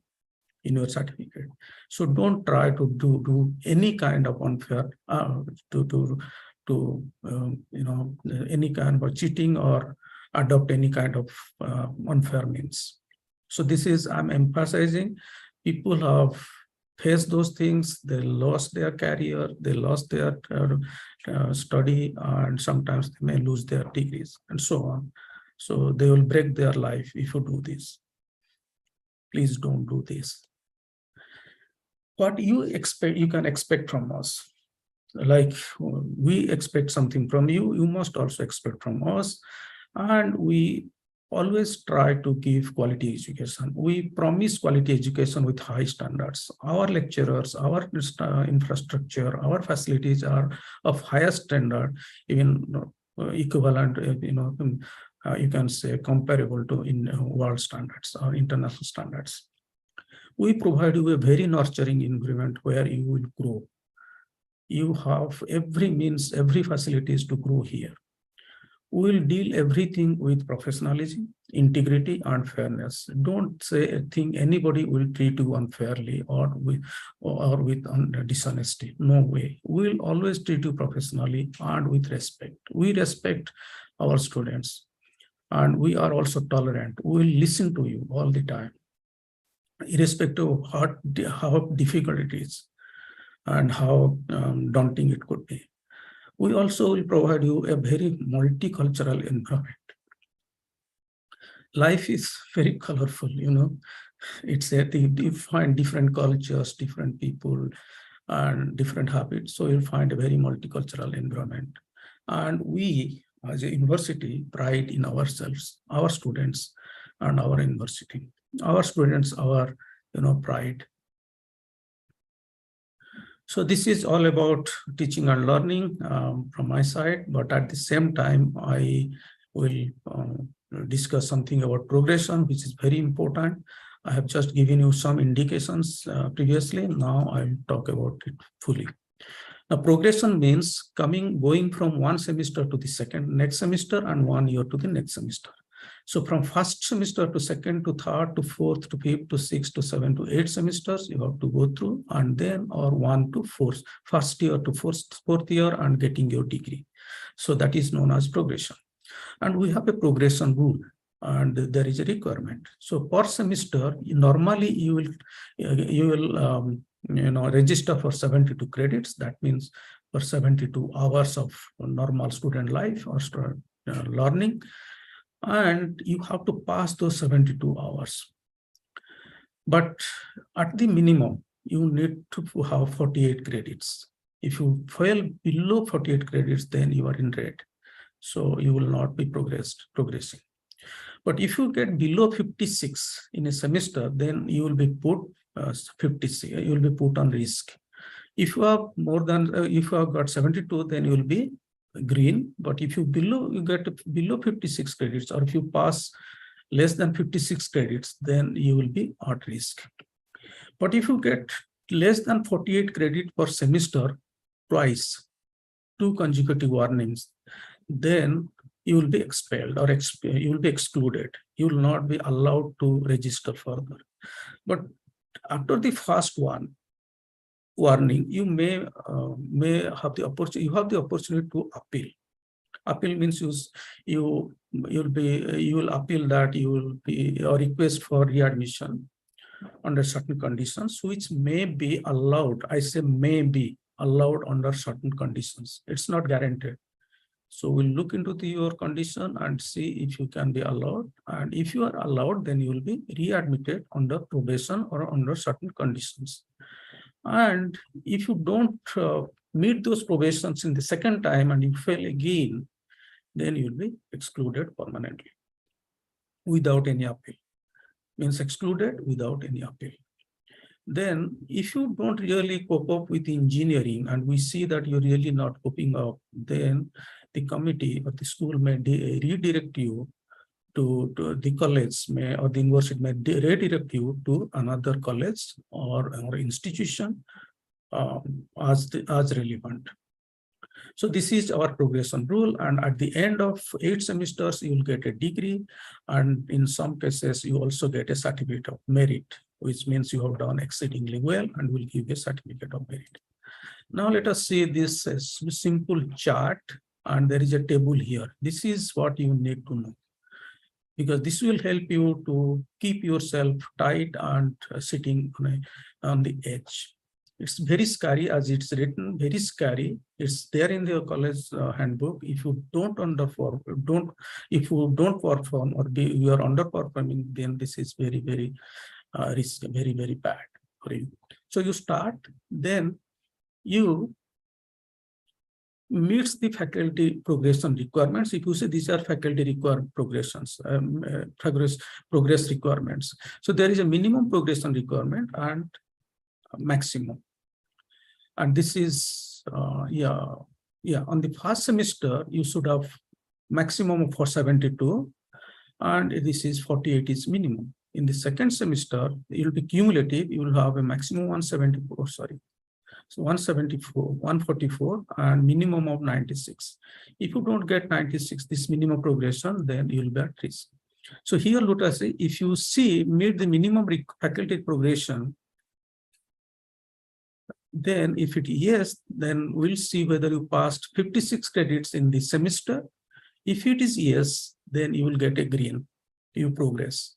in your certificate. So don't try to do any kind of unfair, any kind of cheating or adopt any kind of unfair means. So this is, I'm emphasizing, people have faced those things, they lost their career, they lost their study, and sometimes they may lose their degrees and so on. So they will break their life if you do this. Please don't do this. What you can expect from us. Like we expect something from you, you must also expect from us. And we always try to give quality education. We promise quality education with high standards. Our lecturers, our infrastructure, our facilities are of highest standard, even equivalent, you can say comparable to in world standards or international standards. We provide you a very nurturing environment where you will grow. You have every means, every facilities to grow here. We will deal everything with professionalism, integrity, and fairness. Don't say a thing anybody will treat you unfairly or with dishonesty. No way. We will always treat you professionally and with respect. We respect our students, and we are also tolerant. We will listen to you all the time, irrespective of how difficult it is and how daunting it could be. We also will provide you a very multicultural environment. Life is very colorful, It's you find different cultures, different people, and different habits. So you'll find a very multicultural environment. And we, as a university, pride in ourselves, our students, and our university. Our students, our pride. So this is all about teaching and learning from my side, but at the same time, I will discuss something about progression, which is very important. I have just given you some indications previously. Now I'll talk about it fully. Now, progression means going from one semester to the next semester, and 1 year to the next semester. So from first semester to second to third to fourth to fifth to sixth to seventh to eighth semesters, you have to go through, and then or 1 to 4, first year to fourth year, and getting your degree. So that is known as progression. And we have a progression rule, and there is a requirement. So per semester, normally you will register for 72 credits. That means for 72 hours of normal student life or learning. And you have to pass those 72 hours. But at the minimum, you need to have 48 credits. If you fail below 48 credits, then you are in red. So you will not be progressing. But if you get below 56 in a semester, then you will be put 56. You will be put on risk. If you have more than if you have got 72, then you will be green. But if you get below 56 credits, or if you pass less than 56 credits, then you will be at risk. But if you get less than 48 credit per semester twice, 2 consecutive warnings, then you will be expelled or you will be excluded. You will not be allowed to register further. But after the first warning, you may have the opportunity. You have the opportunity to appeal. Appeal means you will appeal that you will be or request for readmission under certain conditions, which may be allowed. I say may be allowed under certain conditions. It's not guaranteed. So we'll look into your condition and see if you can be allowed. And if you are allowed, then you will be readmitted under probation or under certain conditions. And if you don't meet those probations in the second time and you fail again, then you'll be excluded permanently without any appeal. Means excluded without any appeal. Then if you don't really cope up with engineering and we see that you're really not coping up, then the committee or the school may redirect you to the college or the university may redirect you to another college or institution as relevant. So this is our progression rule, and at the end of 8 semesters, you will get a degree, and in some cases, you also get a certificate of merit, which means you have done exceedingly well and will give a certificate of merit. Now let us see this simple chart, and there is a table here. This is what you need to know, because this will help you to keep yourself tight and sitting on the edge. It's very scary as it's written, very scary. It's there in the college handbook. If you don't perform or you are underperforming, then this is very, very risky, very, very bad for you. So you start, then you meets the faculty progression requirements. If you say these are faculty required progressions, progress requirements. So there is a minimum progression requirement and maximum. And this is, on the first semester, you should have maximum for 72, and this is 48 is minimum. In the second semester, it will be cumulative. You will have a maximum 174, sorry. So 174, 144, and minimum of 96. If you don't get 96, this minimum progression, then you will be at risk. So here, let us say, if you meet the minimum faculty progression, then if it is yes, then we'll see whether you passed 56 credits in the semester. If it is yes, then you will get a green, you progress.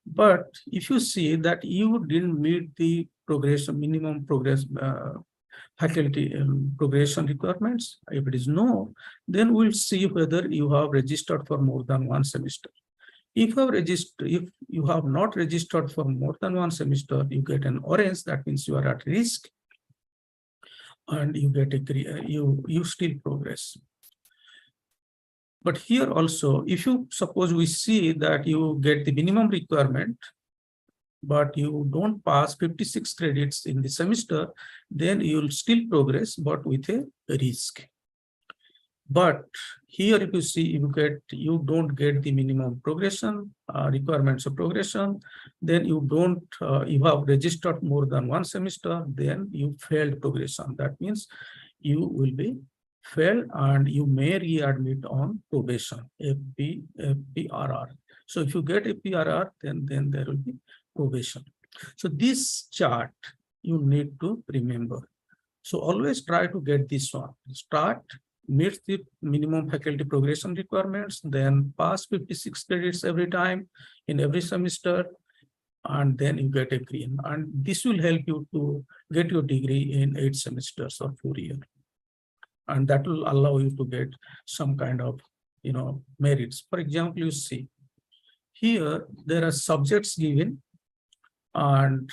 But if you see that you didn't meet the minimum faculty progression requirements, if it is no, then we'll see whether you have registered for more than 1 semester. If you have not registered for more than 1 semester, you get an orange. That means you are at risk, and you get you still progress. But here also, if you suppose we see that you get the minimum requirement, but you don't pass 56 credits in the semester, then you will still progress, but with a risk. But here, if you see, you don't get the minimum progression requirements of progression, then you have registered more than 1 semester, then you failed progression. That means you will be failed and you may readmit on probation, PRR. So if you get a PRR, then there will be probation. So this chart you need to remember. So always try to get this one. Start, meets the minimum faculty progression requirements, then pass 56 credits every time in every semester, and then you get a green. And this will help you to get your degree in 8 semesters or 4 years. And that will allow you to get some kind of, merits. For example, you see here, there are subjects given, and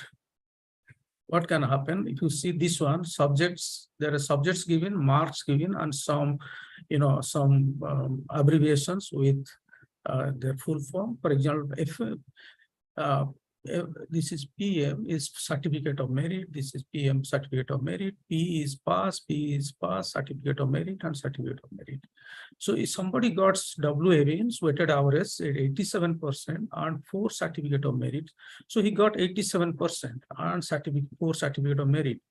what can happen if you see this one, subjects, there are subjects given, marks given, and some, some abbreviations with their full form. For example, if this is PM is certificate of merit, this is PM certificate of merit, P is pass, certificate of merit, and certificate of merit. So if somebody got WAVs, weighted average at 87% and 4 certificate of merit, so he got 87% and certificate of merit,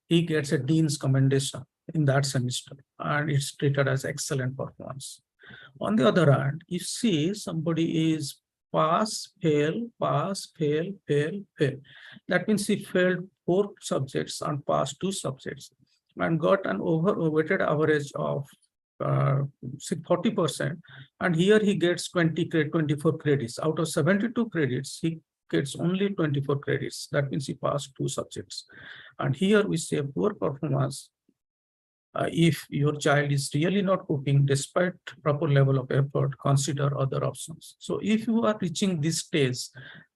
he gets a dean's commendation in that semester, and it's treated as excellent performance. On the other hand, if see somebody is pass, fail, that means he failed 4 subjects and passed 2 subjects and got an weighted average of 40%, and here he gets 24 credits. Out of 72 credits, he gets only 24 credits. That means he passed 2 subjects. And here we say poor performance. If your child is really not coping despite proper level of effort, consider other options. So if you are reaching this stage,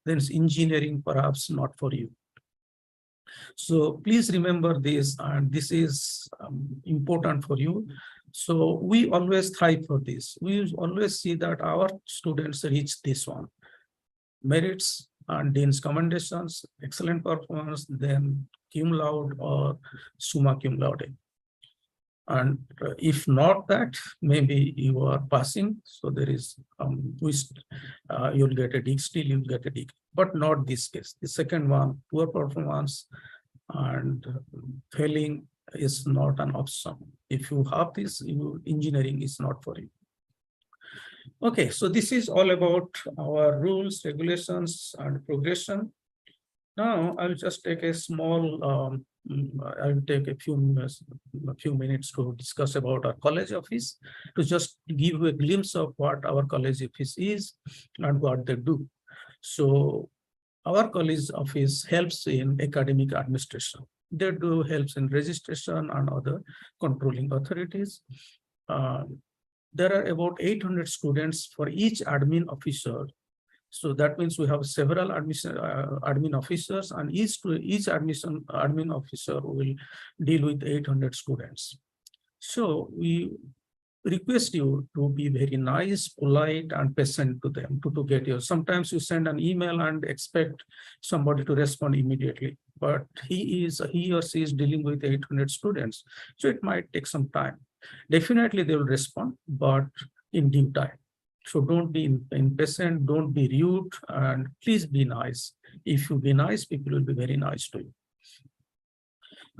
then engineering perhaps not for you. So please remember this, and this is important for you. So we always thrive for this. We always see that our students reach this one. Merits and dean's commendations, excellent performance, then cum laude or summa cum laude. And if not that, maybe you are passing. So there is you'll get a D, still you'll get a D, but not this case. The second one, poor performance and failing is not an option. If you have this, engineering is not for you. Okay, so this is all about our rules, regulations, and progression. Now I'll just take a small I'll take a few minutes to discuss about our college office, to just give you a glimpse of what our college office is and what they do. So our college office helps in academic administration. They do helps in registration and other controlling authorities. There are about 800 students for each admin officer. So that means we have several admin officers, and each admin officer will deal with 800 students. So we request you to be very nice, polite, and patient to them to get you. Sometimes you send an email and expect somebody to respond immediately, but he or she is dealing with 800 students. So it might take some time. Definitely they will respond, but in due time. So don't be impatient, don't be rude, and please be nice. If you be nice, people will be very nice to you.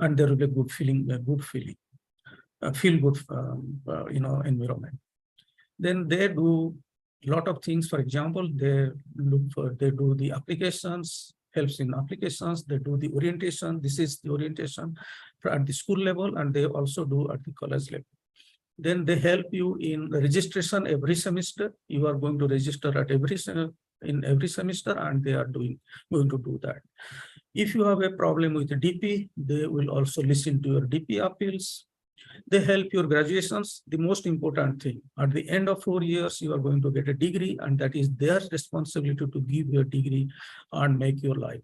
And there will be a good feeling, feel good, environment. Then they do a lot of things. For example, they do the applications, helps in applications, they do the orientation. This is the orientation at the school level, and they also do at the college level. Then they help you in registration every semester. You are going to register at every semester, and they are going to do that. If you have a problem with the DP, they will also listen to your DP appeals. They help your graduations. The most important thing, at the end of 4 years, you are going to get a degree, and that is their responsibility to give you a degree and make your life.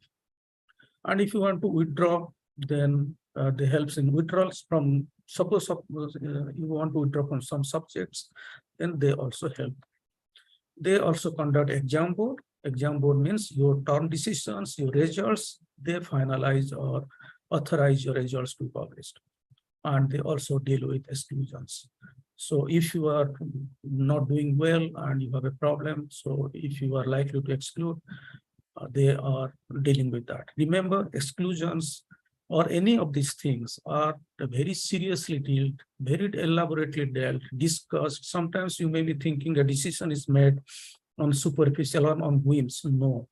And if you want to withdraw, then they help in withdrawals from, suppose you want to withdraw from some subjects, then they also help. They also conduct exam board. Exam board means your term decisions, your results, they finalize or authorize your results to be published. And they also deal with exclusions. So if you are not doing well and you have a problem, so if you are likely to exclude, they are dealing with that. Remember, exclusions or any of these things are very seriously dealt, very elaborately dealt, discussed. Sometimes you may be thinking a decision is made on superficial or on whims. No,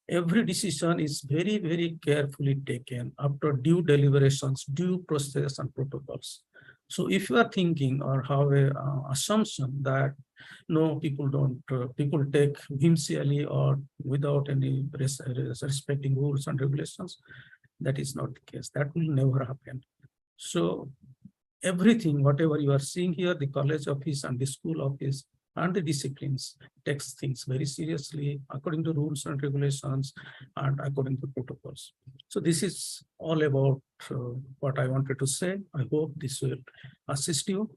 every decision is very, very carefully taken after due deliberations, due process and protocols. So if you are thinking or have an assumption that no, people take whimsically or without any respecting rules and regulations, that is not the case. That will never happen. So everything, whatever you are seeing here, the college office and the school office and the disciplines, takes things very seriously according to rules and regulations and according to protocols. So this is all about what I wanted to say. I hope this will assist you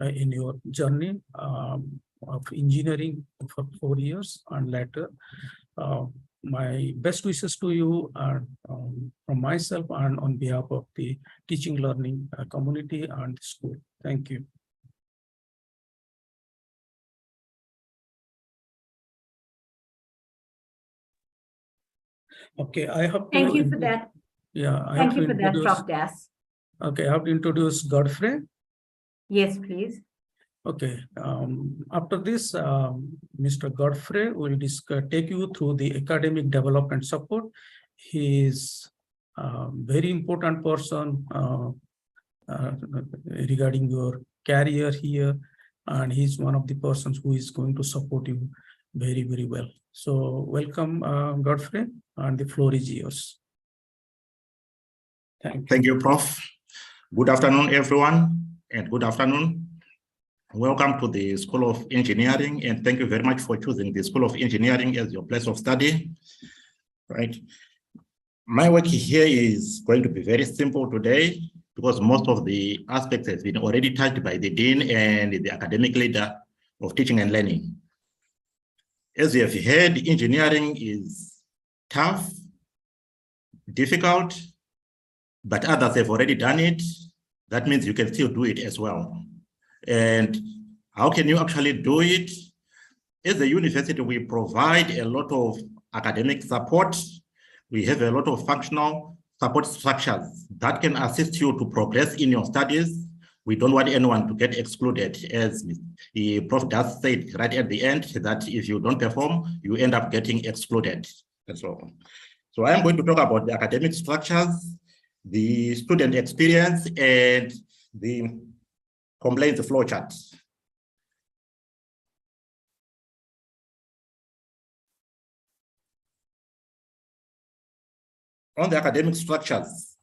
in your journey of engineering for 4 years and later. My best wishes to you are from myself and on behalf of the teaching learning community and the school. Thank you. Okay, I have to. Thank you for that. Yeah, I Thank have you to for that, introduce. Prof. Das. Okay, I have to introduce Godfrey. Yes, please. Okay, after this, Mr. Godfrey will take you through the academic development support. He is a very important person regarding your career here, and he's one of the persons who is going to support you very, very well. So welcome, Godfrey, and the floor is yours. Thank you, Prof. Good afternoon, everyone, and good afternoon. Welcome to the School of Engineering, and thank you very much for choosing the School of Engineering as your place of study. Right. My work here is going to be very simple today because most of the aspects have been already touched by the Dean and the academic leader of teaching and learning. As you have heard, engineering is tough, difficult, but others have already done it. That means you can still do it as well. And how can you actually do it? As a university, we provide a lot of academic support. We have a lot of functional support structures that can assist you to progress in your studies. We don't want anyone to get excluded, as the Prof does said right at the end, that if you don't perform, you end up getting excluded. That's all. So I'm going to talk about the academic structures, the student experience, and the complaints flowchart. On the academic structures,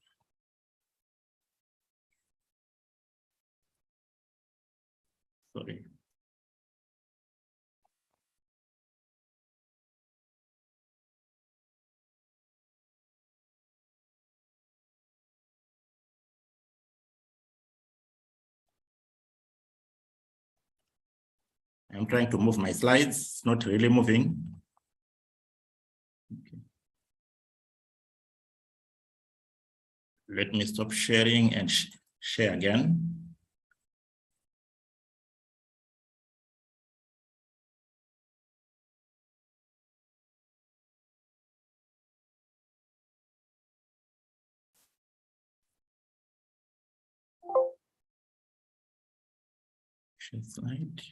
sorry. I'm trying to move my slides, it's not really moving. Okay. Let me stop sharing and share again. Share slide.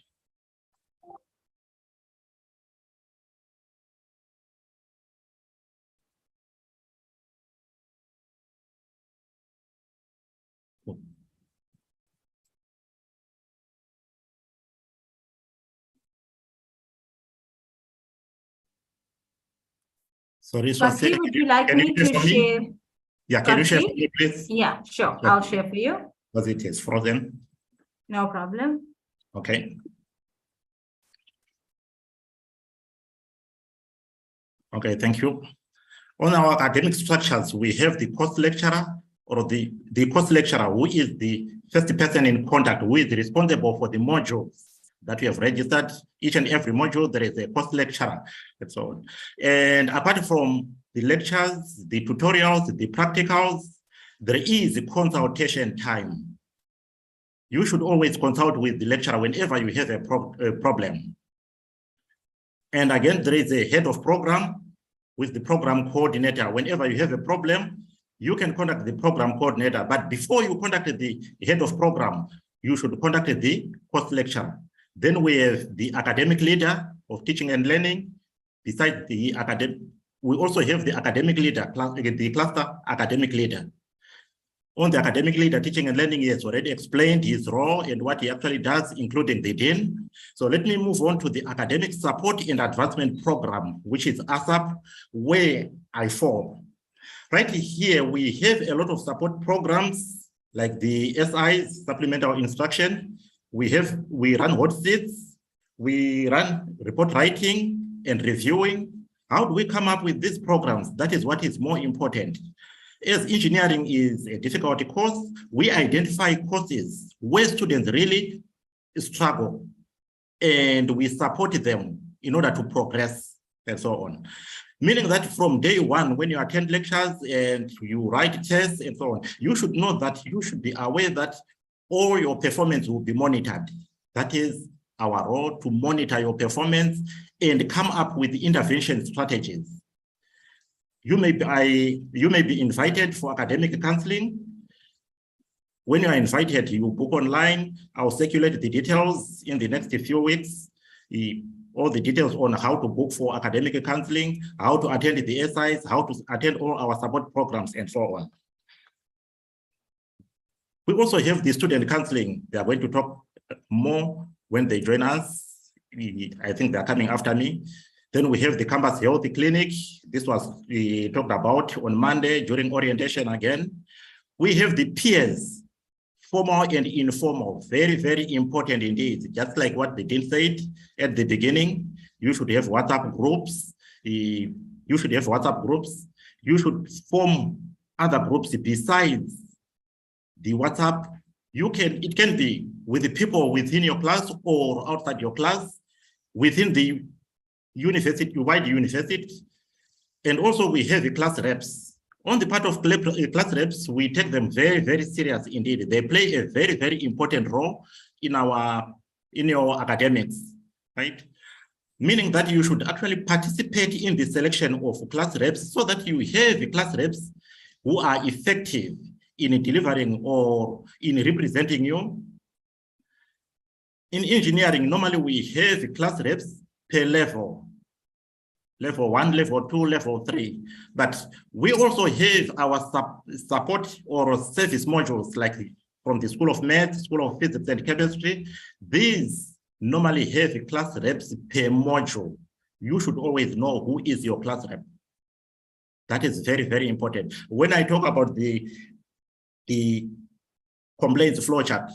Sorry, Godfrey, would you like me to share? Yeah, can you share for me, please? Yeah, sure. I'll share for you. Because it is frozen. No problem. Okay. Okay, thank you. On our academic structures, we have the course lecturer or the course lecturer who is the first person in contact who is responsible for the modules that we have registered. Each and every module, there is a course lecturer, and so on. And apart from the lectures, the tutorials, the practicals, there is a consultation time. You should always consult with the lecturer whenever you have a problem. And again, there is a head of program with the program coordinator. Whenever you have a problem, you can contact the program coordinator. But before you contact the head of program, you should contact the course lecturer. Then we have the academic leader of teaching and learning. Besides the academic, we also have the academic leader, the cluster academic leader. On the academic leader, teaching and learning, he has already explained his role and what he actually does, including the dean. So let me move on to the academic support and advancement program, which is ASAP, where I fall. Right here, we have a lot of support programs like the SIs, supplemental instruction. We run hot seats. We run report writing and reviewing. How do we come up with these programs? That is what is more important. As engineering is a difficult course, we identify courses where students really struggle and we support them in order to progress and so on. Meaning that from day one, when you attend lectures and you write tests and so on, you should know that you should be aware that all your performance will be monitored. That is our role, to monitor your performance and come up with intervention strategies. You may be invited for academic counseling. When you are invited, you book online. I'll circulate the details in the next few weeks. All the details on how to book for academic counseling, how to attend the SIs, how to attend all our support programs, and so on. We also have the student counseling. They are going to talk more when they join us. I think they're coming after me. Then we have the campus health clinic. This was we talked about on Monday during orientation again. We have the peers, formal and informal, very, very important indeed. Just like what the dean said at the beginning, you should have WhatsApp groups. You should form other groups besides the WhatsApp. It can be with the people within your class or outside your class, within the university, wide university. And also we have the class reps. On the part of class reps, we take them very, very serious indeed. They play a very, very important role in your academics, right? Meaning that you should actually participate in the selection of class reps so that you have class reps who are effective in delivering or in representing you. In engineering, normally we have class reps per level. Level 1, level 2, level 3. But we also have our support or service modules like from the School of Math, School of Physics and Chemistry. These normally have class reps per module. You should always know who is your class rep. That is very, very important. When I talk about the complaints flowchart,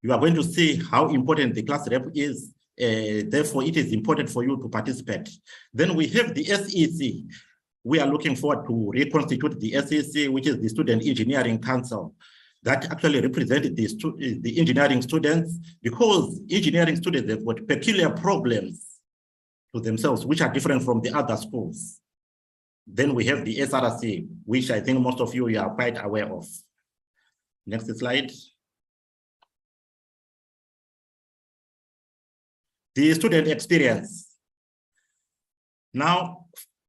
you are going to see how important the class rep is. Therefore, it is important for you to participate. Then we have the SEC. We are looking forward to reconstitute the SEC, which is the Student Engineering Council, that actually represented the engineering students, because engineering students have got peculiar problems to themselves, which are different from the other schools. Then we have the SRC, which I think most of you are quite aware of. Next slide. The student experience. Now,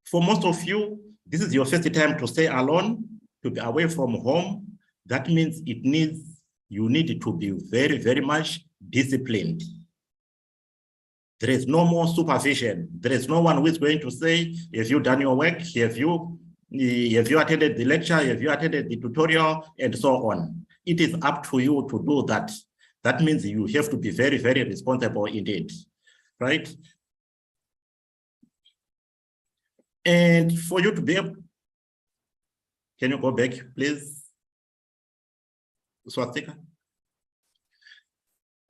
for most of you, this is your first time to stay alone, to be away from home. That means you need to be very, very much disciplined. There is no more supervision. There is no one who is going to say, have you done your work? Have you attended the lecture? Have you attended the tutorial? And so on. It is up to you to do that. That means you have to be very, very responsible indeed. Right? And for you to be able, can you go back, please? Swastika.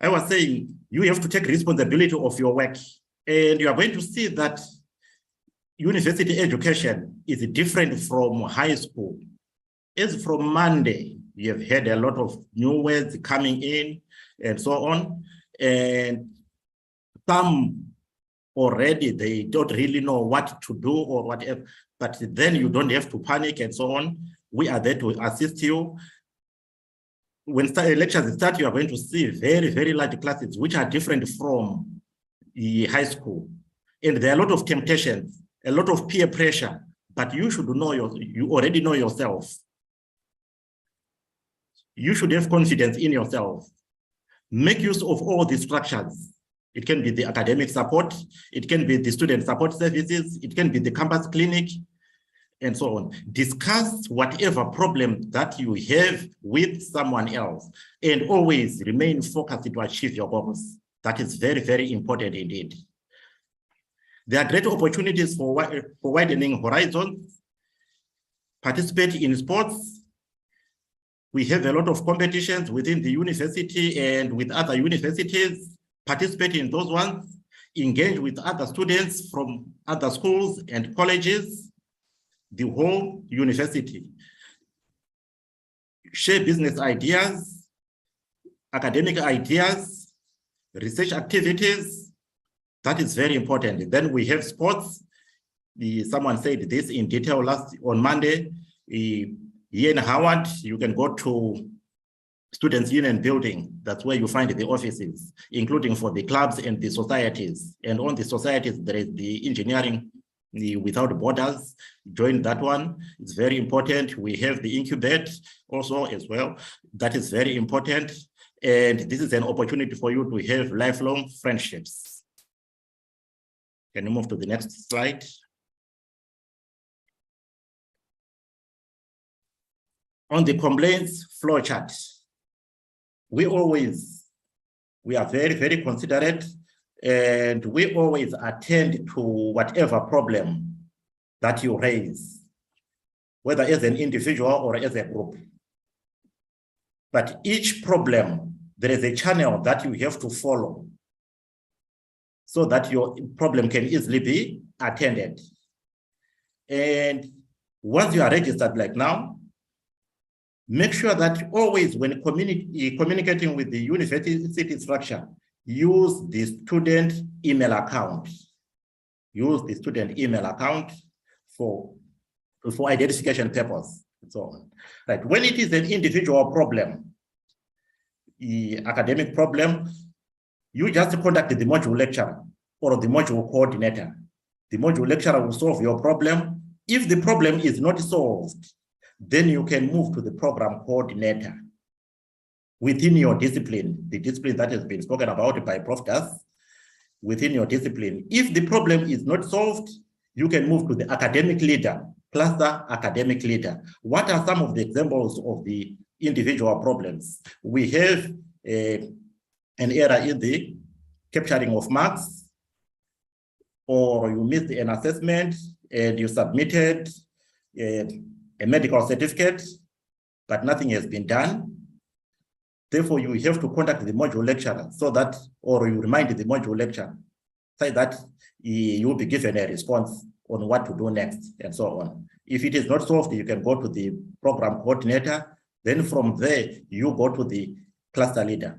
I was saying you have to take responsibility of your work, and you are going to see that university education is different from high school. As from Monday, we have had a lot of new words coming in and so on, and some already they don't really know what to do or whatever, but then you don't have to panic and so on. We are there to assist you. When lectures start, you are going to see very, very large classes, which are different from the high school. And there are a lot of temptations, a lot of peer pressure, but you should know, you already know yourself. You should have confidence in yourself. Make use of all the structures. It can be the academic support, it can be the student support services, it can be the campus clinic, and so on. Discuss whatever problem that you have with someone else, and always remain focused to achieve your goals. That is very, very important indeed. There are great opportunities for widening horizons. Participate in sports. We have a lot of competitions within the university and with other universities. Participate in those ones. engage with other students from other schools and colleges, the whole university. Share business ideas, academic ideas, research activities. That is very important. Then we have sports. Someone said this in detail on Monday. Here in Howard, you can go to Students' Union building. That's where you find the offices, including for the clubs and the societies. And on the societies, there is the engineering without borders. Join that one. It's very important. We have the incubate also as well. That is very important. And this is an opportunity for you to have lifelong friendships. Can you move to the next slide? On the complaints flowchart, we are very, very considerate, and we always attend to whatever problem that you raise, whether as an individual or as a group. But each problem, there is a channel that you have to follow so that your problem can easily be attended. And once you are registered like now, make sure that always when communicating with the university structure, use the student email account. Use the student email account for identification purpose and so on. Right. When it is an individual problem, academic problem, you just contact the module lecturer or the module coordinator. The module lecturer will solve your problem. If the problem is not solved, then you can move to the program coordinator within your discipline, the discipline that has been spoken about by Prof. Within your discipline. If the problem is not solved, you can move to the academic leader, cluster academic leader. What are some of the examples of the individual problems? We have an error in the capturing of marks, or you missed an assessment and you submitted a medical certificate, but nothing has been done. Therefore, you have to contact the module lecturer so that, or you remind the module lecturer, so that you will be given a response on what to do next and so on. If it is not solved, you can go to the program coordinator. Then from there, you go to the cluster leader.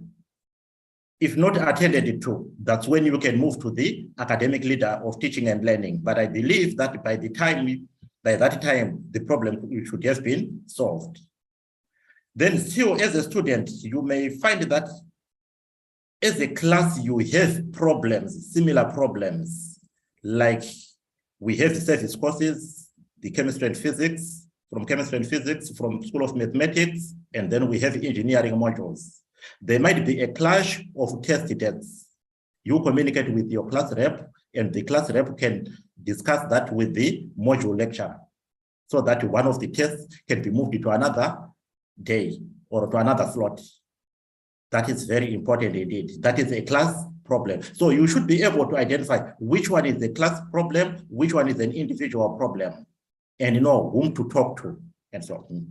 If not attended to, that's when you can move to the academic leader of teaching and learning. But I believe that by that time, the problem should have been solved. Then still, as a student, you may find that as a class, you have problems, similar problems, like we have service courses, the chemistry and physics, from School of Mathematics, and then we have engineering modules. There might be a clash of test dates. You communicate with your class rep, and the class rep can discuss that with the module lecturer, so that one of the tests can be moved to another day or to another slot. That is very important indeed. That is a class problem. So you should be able to identify which one is a class problem, which one is an individual problem, and know whom to talk to, and so on.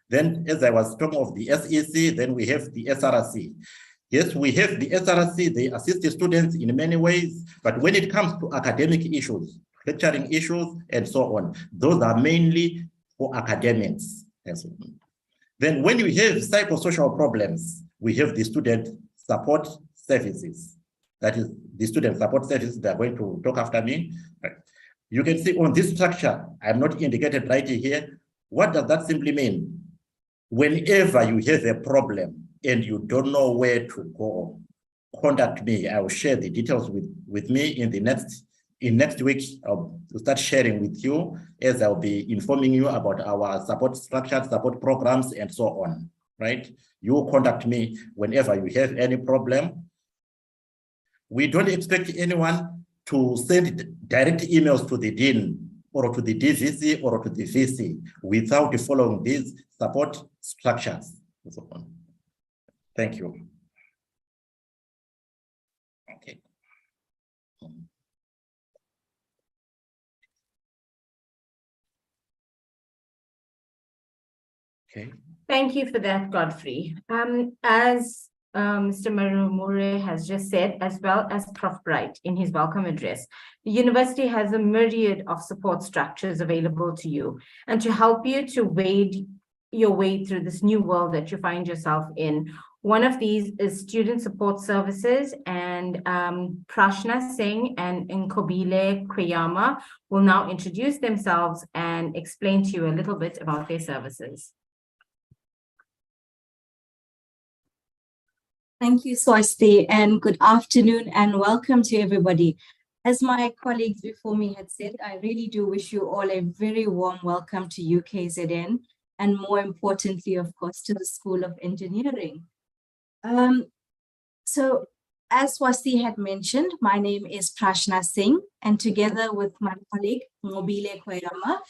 Then, as I was talking of the SEC, then we have the SRC. Yes, we have the SRC, they assist the students in many ways, but when it comes to academic issues, lecturing issues, and so on, those are mainly for academics. And so on. Then when we have psychosocial problems, we have the student support services. That is the student support services that are going to talk after me. You can see on this structure, I'm not indicated right here. What does that simply mean? Whenever you have a problem and you don't know where to go, contact me. I will share the details with me in the next week. I'll start sharing with you, as I'll be informing you about our support structures, support programs, and so on, right? You contact me whenever you have any problem. We don't expect anyone to send direct emails to the dean or to the DVC or to the VC without following these support structures and so on. Thank you. Okay. Okay. Thank you for that, Godfrey. As Mr. Marumure has just said, as well as Prof. Bright in his welcome address, the university has a myriad of support structures available to you and to help you to wade your way through this new world that you find yourself in. One of these is student support services, and Prashna, Singh and Nqobile, Kwenyama will now introduce themselves and explain to you a little bit about their services. Thank you, Swasti, and good afternoon and welcome to everybody. As my colleagues before me had said, I really do wish you all a very warm welcome to UKZN, and more importantly, of course, to the School of Engineering. So as Swasti had mentioned, my name is Prashna Singh, and together with my colleague, Nqobile Kwenyama,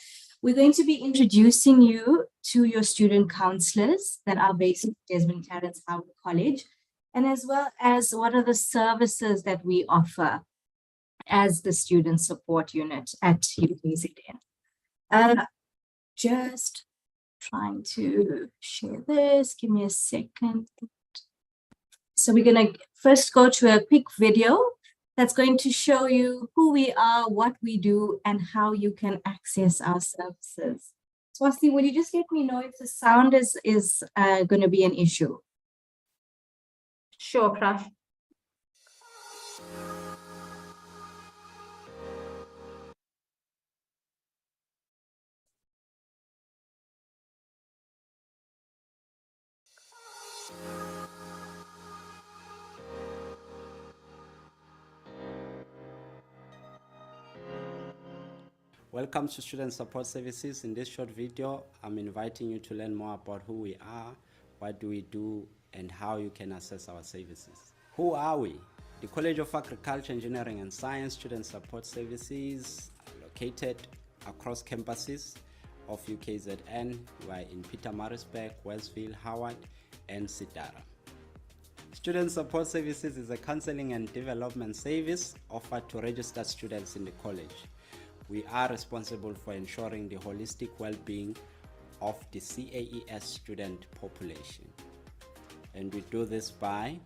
we're going to be introducing you to your student counselors that are based at Desmond Clarence Howard College, and as well as what are the services that we offer as the student support unit at UKZN. Just trying to share this, give me a second. So we're going to first go to a quick video that's going to show you who we are, what we do, and how you can access our services. Swasti, will you just let me know if the sound is going to be an issue? Sure, Prash. Welcome to Student Support Services. In this short video, I'm inviting you to learn more about who we are, what do we do, and how you can access our services. Who are we? The College of Agriculture, Engineering and Science Student Support Services are located across campuses of UKZN. We are in Pietermaritzburg, Westville, Howard, and Sidara. Student Support Services is a counseling and development service offered to registered students in the college. We are responsible for ensuring the holistic well-being of the CAES student population. And we do this by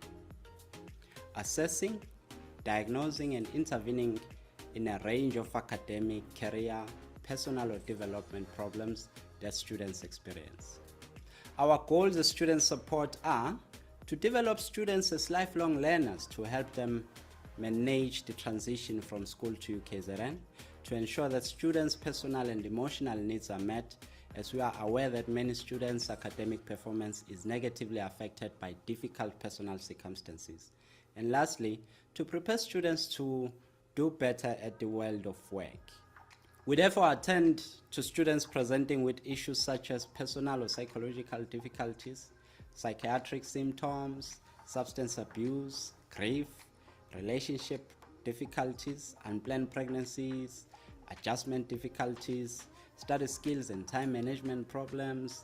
assessing, diagnosing, and intervening in a range of academic, career, personal, or development problems that students experience. Our goals as student support are to develop students as lifelong learners, to help them manage the transition from school to UKZN, to ensure that students' personal and emotional needs are met, as we are aware that many students' academic performance is negatively affected by difficult personal circumstances. And lastly, to prepare students to do better at the world of work. We therefore attend to students presenting with issues such as personal or psychological difficulties, psychiatric symptoms, substance abuse, grief, relationship difficulties, unplanned pregnancies, adjustment difficulties, study skills and time management problems,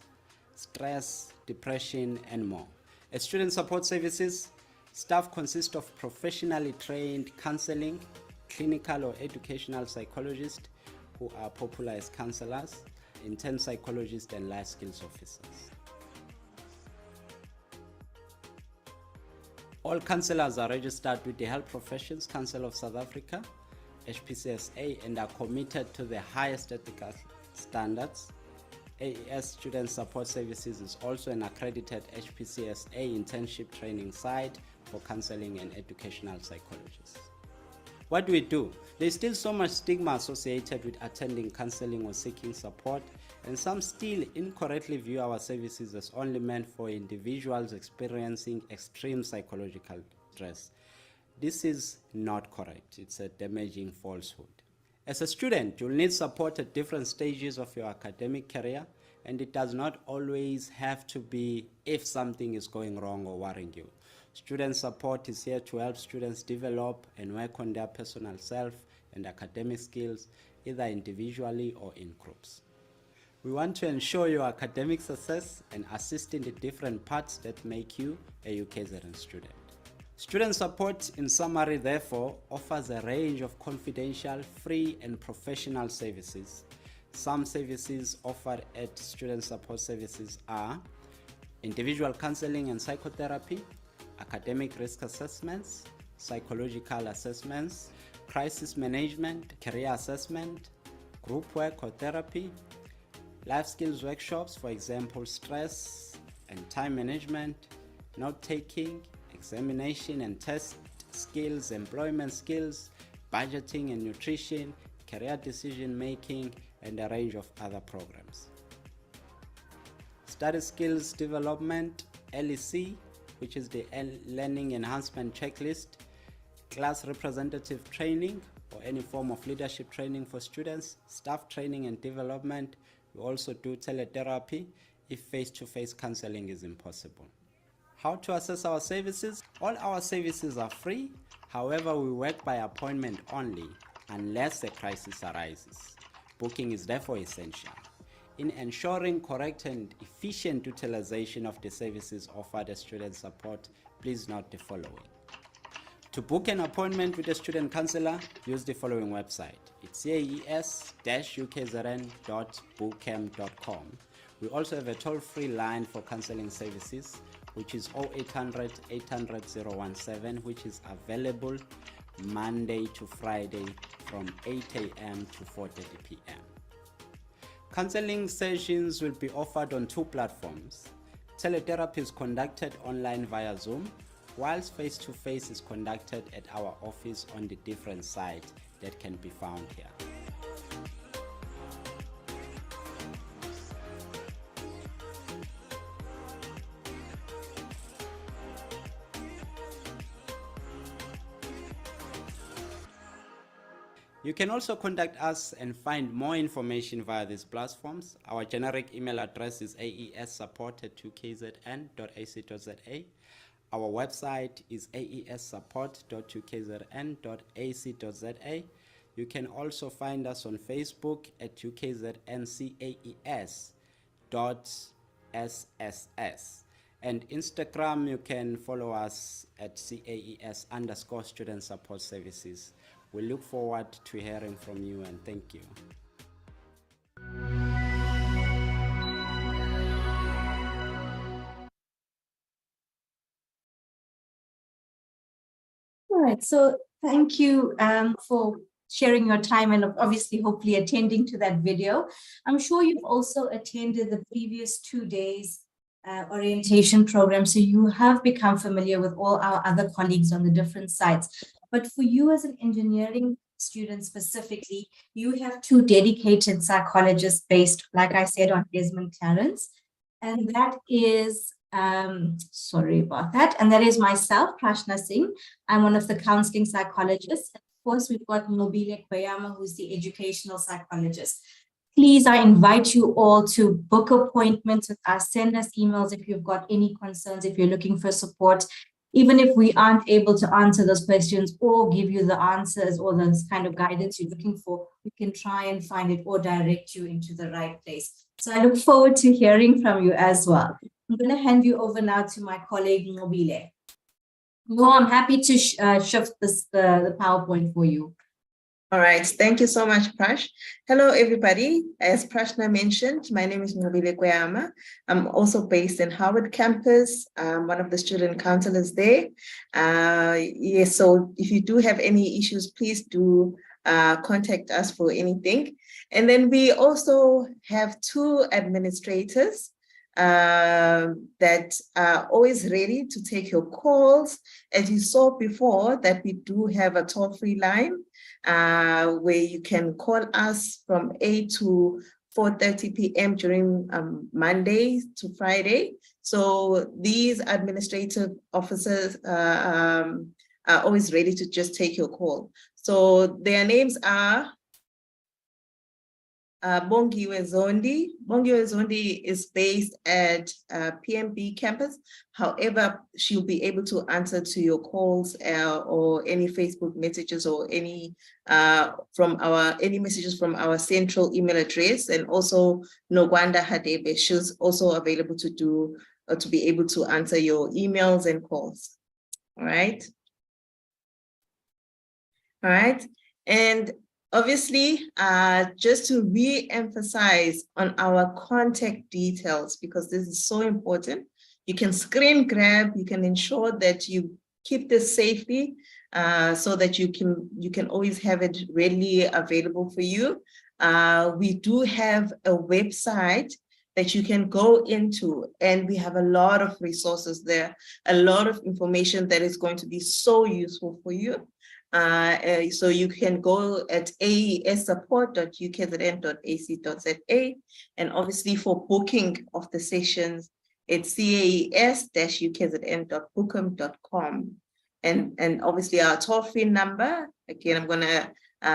stress, depression, and more. As student support services, staff consist of professionally trained counseling, clinical or educational psychologists who are popular as counselors, intern psychologists, and life skills officers. All counselors are registered with the Health Professions Council of South Africa, HPCSA, and are committed to the highest ethical standards. AES Student Support Services is also an accredited HPCSA internship training site for counseling and educational psychologists. What do we do? There's still so much stigma associated with attending counseling or seeking support, and some still incorrectly view our services as only meant for individuals experiencing extreme psychological stress. This is not correct. It's a damaging falsehood. As a student, you'll need support at different stages of your academic career, and it does not always have to be if something is going wrong or worrying you. Student support is here to help students develop and work on their personal self and academic skills, either individually or in groups. We want to ensure your academic success and assist in the different parts that make you a UKZN student. Student support, in summary, therefore, offers a range of confidential, free, and professional services. Some services offered at student support services are individual counseling and psychotherapy, academic risk assessments, psychological assessments, crisis management, career assessment, group work or therapy, life skills workshops, for example, stress and time management, note-taking, examination and test skills, employment skills, budgeting and nutrition, career decision-making, and a range of other programs. Study skills development, LEC, which is the Learning Enhancement Checklist, class representative training or any form of leadership training for students, staff training and development. We also do teletherapy if face-to-face counseling is impossible. How to access our services? All our services are free. However, we work by appointment only unless a crisis arises. Booking is therefore essential. In ensuring correct and efficient utilization of the services offered as student support, please note the following. To book an appointment with a student counselor, use the following website. It's caes-ukzn.bookcamp.com. We also have a toll-free line for counseling services, which is 0800 800 017, which is available Monday to Friday from 8 a.m. to 4:30 p.m. Counseling sessions will be offered on two platforms. Teletherapy is conducted online via Zoom, whilst face-to-face is conducted at our office on the different sites that can be found here. You can also contact us and find more information via these platforms. Our generic email address is aessupport@ukzn.ac.za. Our website is aessupport.ukzn.ac.za. You can also find us on Facebook at ukzn.caes.sss. And Instagram, you can follow us at CAES_student support services. We look forward to hearing from you, and thank you. All right, so thank you for sharing your time and obviously hopefully attending to that video. I'm sure you've also attended the previous 2 days orientation program, so you have become familiar with all our other colleagues on the different sites. But for you as an engineering student specifically, you have two dedicated psychologists based, like I said, on Desmond Clarence. And that is, sorry about that. And that is myself, Prashna Singh. I'm one of the counseling psychologists. And of course, we've got Nqobile Kwenyama, who's the educational psychologist. Please, I invite you all to book appointments with us. Send us emails if you've got any concerns, if you're looking for support. Even if we aren't able to answer those questions or give you the answers or the kind of guidance you're looking for, we can try and find it or direct you into the right place. So I look forward to hearing from you as well. I'm going to hand you over now to my colleague, Nqobile. No, I'm happy to shift the PowerPoint for you. All right, thank you so much, Prash. Hello, everybody. As Prashna mentioned, my name is Nqobile Kwenyama. I'm also based in Harvard campus. I'm one of the student counselors there. Yes, so if you do have any issues, please do contact us for anything. And then we also have two administrators that are always ready to take your calls. As you saw before, that we do have a toll-free line where you can call us from 8 to 4:30 p.m. during Monday to Friday. So these administrative officers are always ready to just take your call. So their names are Bongiwe Zondi. Bongiwe Zondi is based at PMB campus. However, she'll be able to answer to your calls or any Facebook messages or any messages from our central email address. And also Nogwanda Hadebe, she's also available to be able to answer your emails and calls. All right. All right. And obviously, just to re-emphasize on our contact details, because this is so important You can screen grab, you can ensure that you keep this safely so that you can always have it readily available for you. We do have a website that you can go into, and we have a lot of resources there, a lot of information that is going to be so useful for you. So you can go at aessupport.ukzn.ac.za, and obviously for booking of the sessions, it's caes-ukzn.bookum.com. And obviously our toll-free number, again, I'm gonna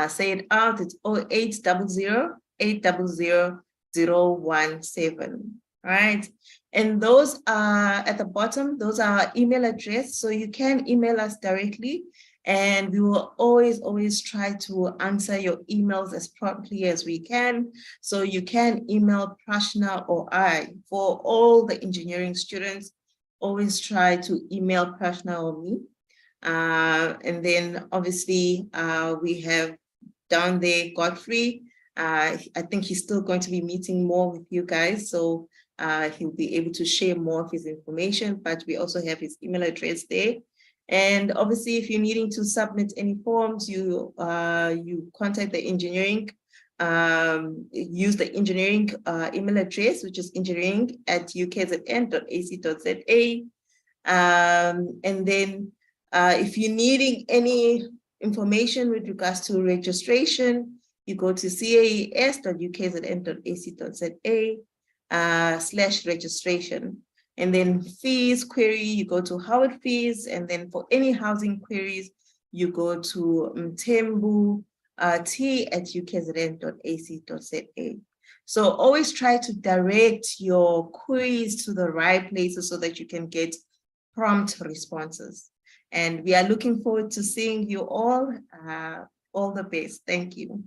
say it out, it's 0800-800-017, right? And those are at the bottom, those are our email address, so you can email us directly, and we will always try to answer your emails as promptly as we can. So you can email Prashna or I. For all the engineering students, always try to email Prashna or me. And then obviously we have down there Godfrey. I think he's still going to be meeting more with you guys, so he'll be able to share more of his information, but we also have his email address there. And obviously, if you're needing to submit any forms, you contact the engineering, use the engineering email address, which is engineering@ukzn.ac.za. And then if you're needing any information with regards to registration, you go to caes.ukzn.ac.za/registration. And then fees query, you go to Howard fees, and then for any housing queries, you go to mtembu@ukzn.ac.za. So always try to direct your queries to the right places so that you can get prompt responses. And we are looking forward to seeing you all. All the best. Thank you.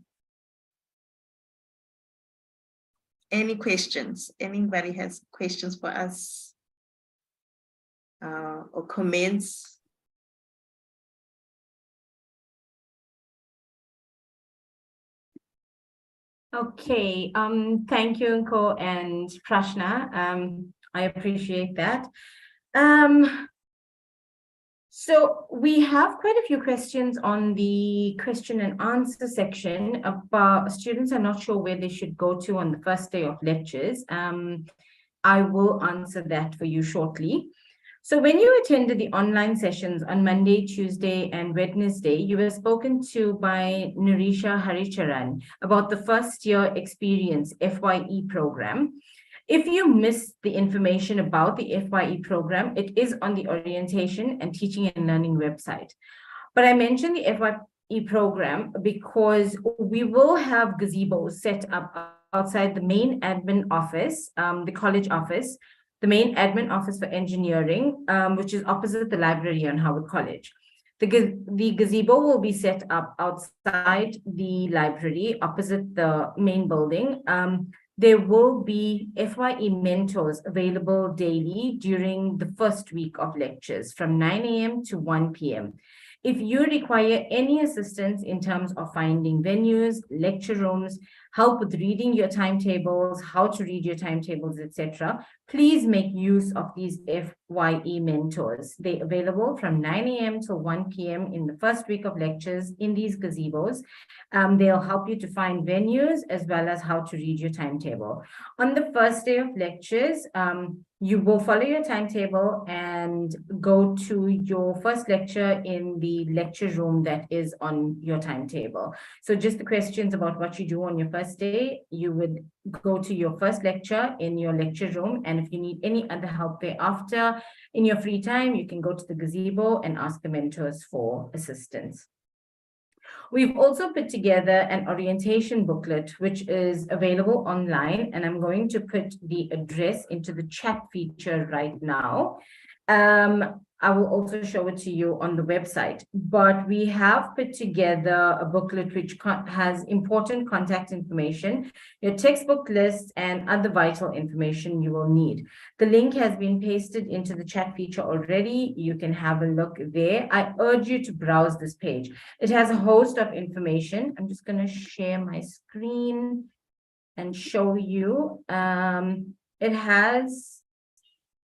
Any questions? Anybody has questions for us? Or comments? Okay, thank you, Nko and Prashna. I appreciate that. So we have quite a few questions on the question and answer section about students are not sure where they should go to on the first day of lectures. I will answer that for you shortly. So when you attended the online sessions on Monday, Tuesday, and Wednesday, you were spoken to by Narisha Haricharan about the first year experience FYE program. If you missed the information about the FYE program, it is on the orientation and teaching and learning website. But I mentioned the FYE program because we will have gazebos set up outside the main admin office, the college office, the main admin office for engineering, which is opposite the library on Howard College. The gazebo will be set up outside the library, opposite the main building. There will be FYE mentors available daily during the first week of lectures from 9 a.m. to 1 p.m. If you require any assistance in terms of finding venues, lecture rooms, help with reading your timetables, how to read your timetables, etc., please make use of these FYE mentors. They're available from 9 a.m. to 1 p.m. in the first week of lectures in these gazebos. They'll help you to find venues as well as how to read your timetable. On the first day of lectures, you will follow your timetable and go to your first lecture in the lecture room that is on your timetable. So just the questions about what you do on your first day, you would go to your first lecture in your lecture room. And if you need any other help thereafter, in your free time, you can go to the gazebo and ask the mentors for assistance. We've also put together an orientation booklet, which is available online, and I'm going to put the address into the chat feature right now. I will also show it to you on the website, but we have put together a booklet which has important contact information, your textbook list, and other vital information you will need. The link has been pasted into the chat feature already. You can have a look there. I urge you to browse this page. It has a host of information. I'm just going to share my screen and show you. It has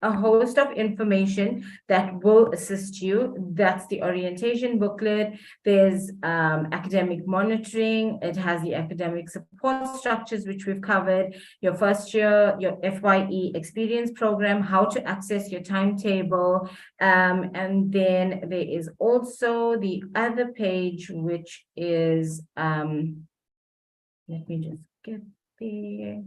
a host of information that will assist you. That's the orientation booklet. There's academic monitoring. It has the academic support structures, which we've covered, your first year, your FYE experience program, how to access your timetable. And then there is also the other page, which is, let me just get there.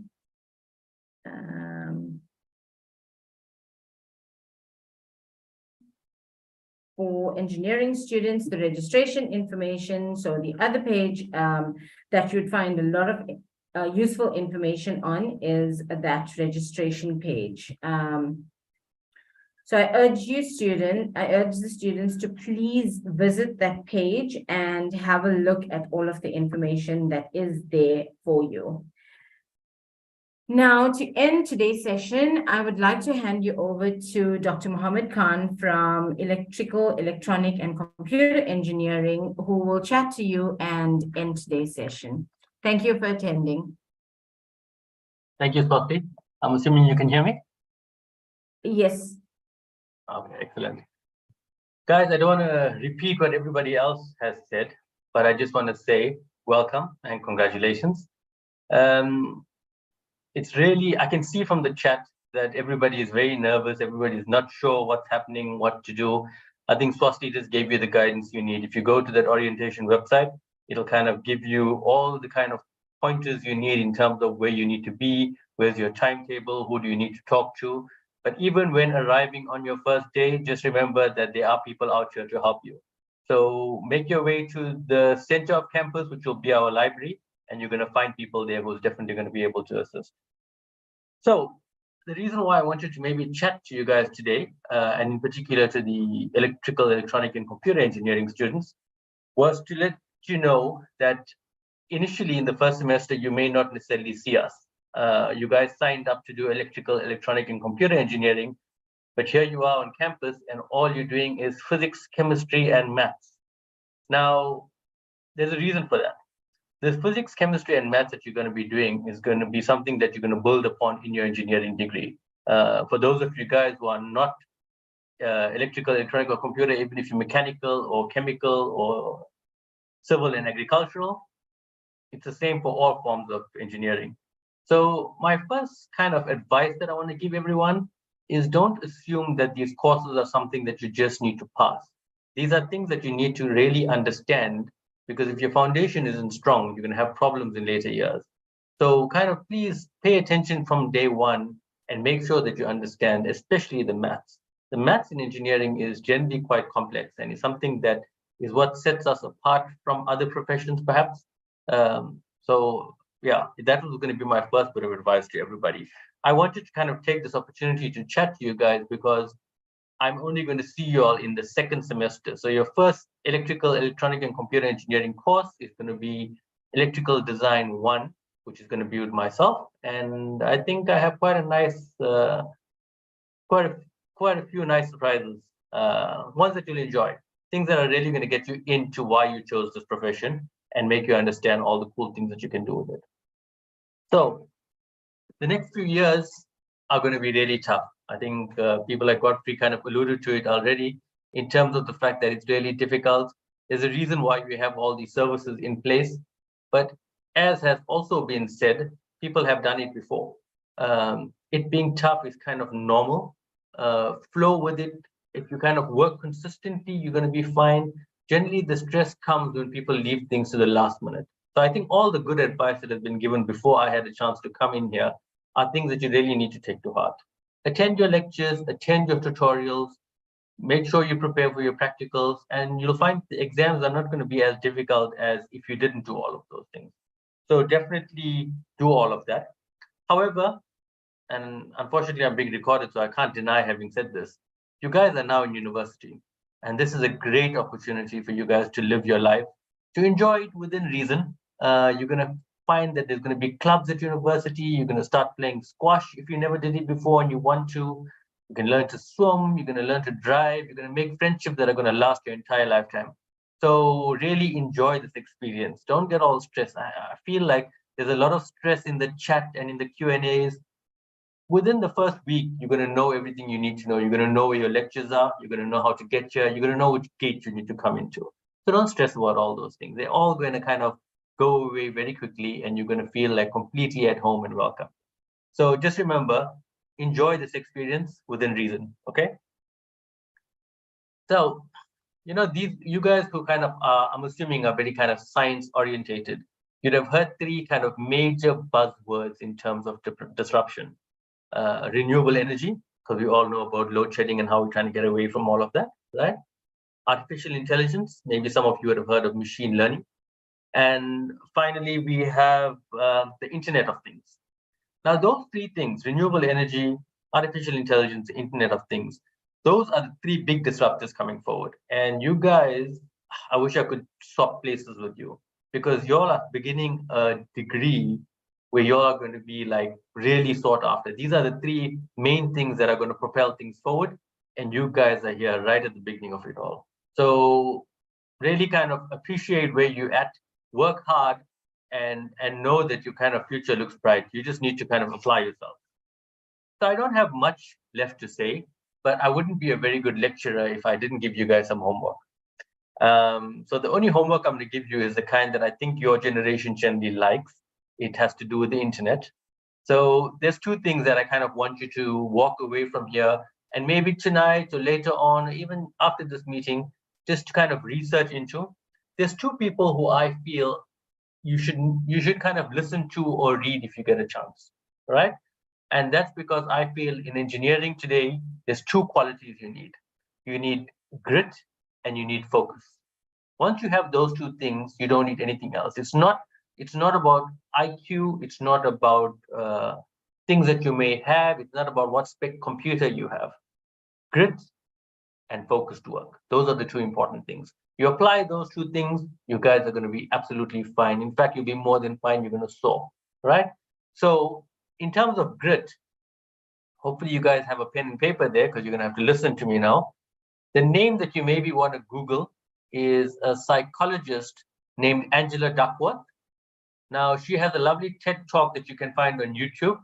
For engineering students, the registration information. So the other page that you'd find a lot of useful information on is that registration page. So I urge the students to please visit that page and have a look at all of the information that is there for you. Now, to end today's session, I would like to hand you over to Dr. Mohamed Khan from Electrical, Electronic and Computer Engineering, who will chat to you and end today's session. Thank you for attending. Thank you, Swati. I'm assuming you can hear me? Yes. Okay, excellent. Guys, I don't want to repeat what everybody else has said, but I just want to say welcome and congratulations. It's really, I can see from the chat that everybody is very nervous. Everybody is not sure what's happening, what to do. I think Swasti just gave you the guidance you need. If you go to that orientation website, it'll kind of give you all the kind of pointers you need in terms of where you need to be, where's your timetable, who do you need to talk to. But even when arriving on your first day, just remember that there are people out here to help you. So make your way to the center of campus, which will be our library, and you're going to find people there who's definitely going to be able to assist. So the reason why I wanted to maybe chat to you guys today, and in particular to the electrical, electronic and computer engineering students, was to let you know that initially in the first semester, you may not necessarily see us. You guys signed up to do electrical, electronic and computer engineering, but here you are on campus and all you're doing is physics, chemistry and maths. Now, there's a reason for that. The physics, chemistry, and maths that you're going to be doing is going to be something that you're going to build upon in your engineering degree. For those of you guys who are not electrical, electronic, or computer, even if you're mechanical or chemical or civil and agricultural, it's the same for all forms of engineering. So my first kind of advice that I want to give everyone is don't assume that these courses are something that you just need to pass. These are things that you need to really understand, because if your foundation isn't strong, you're going to have problems in later years. So kind of please pay attention from day one and make sure that you understand, especially the maths. The maths in engineering is generally quite complex and it's something that is what sets us apart from other professions, perhaps. So yeah, that was going to be my first bit of advice to everybody. I wanted to kind of take this opportunity to chat to you guys because I'm only going to see you all in the second semester. So your first electrical, electronic and computer engineering course is going to be Electrical Design 1, which is going to be with myself. And I think I have quite a nice, quite a few nice surprises, ones that you'll enjoy, things that are really going to get you into why you chose this profession and make you understand all the cool things that you can do with it. So the next few years are going to be really tough. I think people like Godfrey kind of alluded to it already in terms of the fact that it's really difficult. There's a reason why we have all these services in place. But as has also been said, people have done it before. It being tough is kind of normal. Flow with it. If you kind of work consistently, you're going to be fine. Generally, the stress comes when people leave things to the last minute. So I think all the good advice that has been given before I had a chance to come in here are things that you really need to take to heart. Attend your lectures, attend your tutorials, make sure you prepare for your practicals, and you'll find the exams are not going to be as difficult as if you didn't do all of those things. So definitely do all of that. However, and unfortunately I'm being recorded, so I can't deny having said this, you guys are now in university, and this is a great opportunity for you guys to live your life, to enjoy it within reason. You're going to find that there's going to be clubs at university. You're going to start playing squash if you never did it before and you want to. You can learn to swim. You're going to learn to drive. You're going to make friendships that are going to last your entire lifetime. So really enjoy this experience. Don't get all stressed. I feel like there's a lot of stress in the chat and in the Q&As. within the first week, you're going to know everything you need to know. You're going to know where your lectures are. You're going to know how to get here. You're going to know which gate you need to come into. So don't stress about all those things. They're all going to kind of go away very quickly, and you're going to feel like completely at home and welcome. So just remember, enjoy this experience within reason, okay? So, you know, you guys who kind of I'm assuming are very kind of science orientated, you'd have heard three kind of major buzzwords in terms of disruption. Renewable energy, because we all know about load shedding and how we're trying to get away from all of that, right? Artificial intelligence, maybe some of you would have heard of machine learning. And finally, we have the Internet of Things. Now, those three things, renewable energy, artificial intelligence, Internet of Things, those are the three big disruptors coming forward. And you guys, I wish I could swap places with you, because you're are beginning a degree where you're are going to be like really sought after. These are the three main things that are going to propel things forward. And you guys are here right at the beginning of it all. So really kind of appreciate where you're at, work hard, and know that your kind of future looks bright. You just need to kind of apply yourself. So I don't have much left to say, but I wouldn't be a very good lecturer if I didn't give you guys some homework. So the only homework I'm going to give you is the kind that I think your generation generally likes. It has to do with the internet. So there's two things that I kind of want you to walk away from here, and maybe tonight or later on, or even after this meeting, just to kind of research into. There's two people who I feel you should kind of listen to or read if you get a chance, right? And that's because I feel in engineering today, there's two qualities you need. You need grit and you need focus. Once you have those two things, you don't need anything else. It's not about IQ. It's not about things that you may have. It's not about what spec computer you have. Grit and focused work. Those are the two important things. You apply those two things, you guys are going to be absolutely fine. In fact, you'll be more than fine. You're going to soar, right? So in terms of grit, hopefully you guys have a pen and paper there, because you're going to have to listen to me now. The name that you maybe want to Google is a psychologist named Angela Duckworth. Now, she has a lovely TED talk that you can find on YouTube,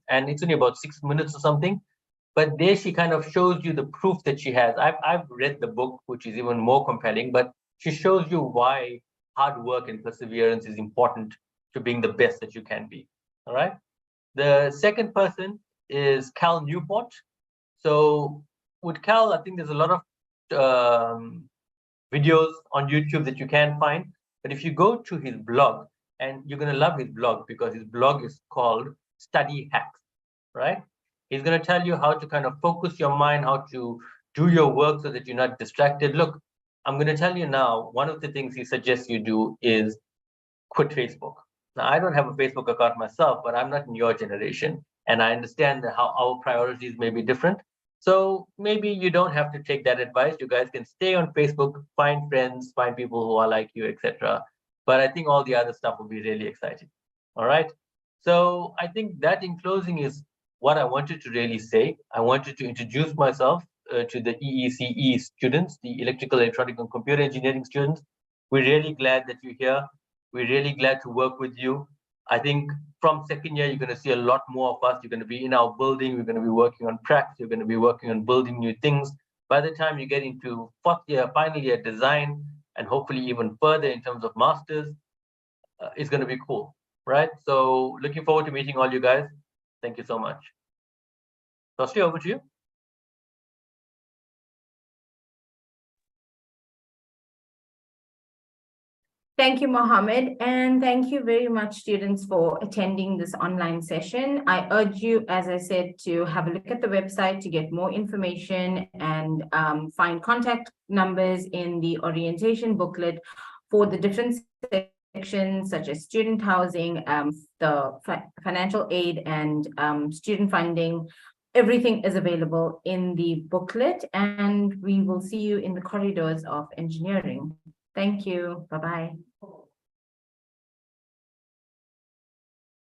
and it's only about 6 minutes or something. But there she kind of shows you the proof that she has. I've read the book, which is even more compelling, but she shows you why hard work and perseverance is important to being the best that you can be, all right? The second person is Cal Newport. So with Cal, I think there's a lot of videos on YouTube that you can find. But if you go to his blog, and you're going to love his blog, because his blog is called Study Hacks, right? He's going to tell you how to kind of focus your mind, how to do your work so that you're not distracted. Look, I'm going to tell you now, one of the things he suggests you do is quit Facebook. Now, I don't have a Facebook account myself, but I'm not in your generation. And I understand that how our priorities may be different. So maybe you don't have to take that advice. You guys can stay on Facebook, find friends, find people who are like you, etc. But I think all the other stuff will be really exciting. All right. So I think that in closing is what I wanted to really say. I wanted to introduce myself to the EECE students, the Electrical, Electronic and Computer Engineering students. We're really glad that you're here. We're really glad to work with you. I think from second year, you're going to see a lot more of us. You're going to be in our building. We're going to be working on tracks. You're going to be working on building new things. By the time you get into fourth year, final year design, and hopefully even further in terms of masters, it's going to be cool, right? So looking forward to meeting all you guys. Thank you so much. Swasti, over to you. Thank you, Mohamed, and thank you very much, students, for attending this online session. I urge you, as I said, to have a look at the website to get more information and find contact numbers in the orientation booklet for the different sections, such as student housing, the financial aid, and student funding. Everything is available in the booklet, and we will see you in the corridors of engineering. Thank you. Bye-bye.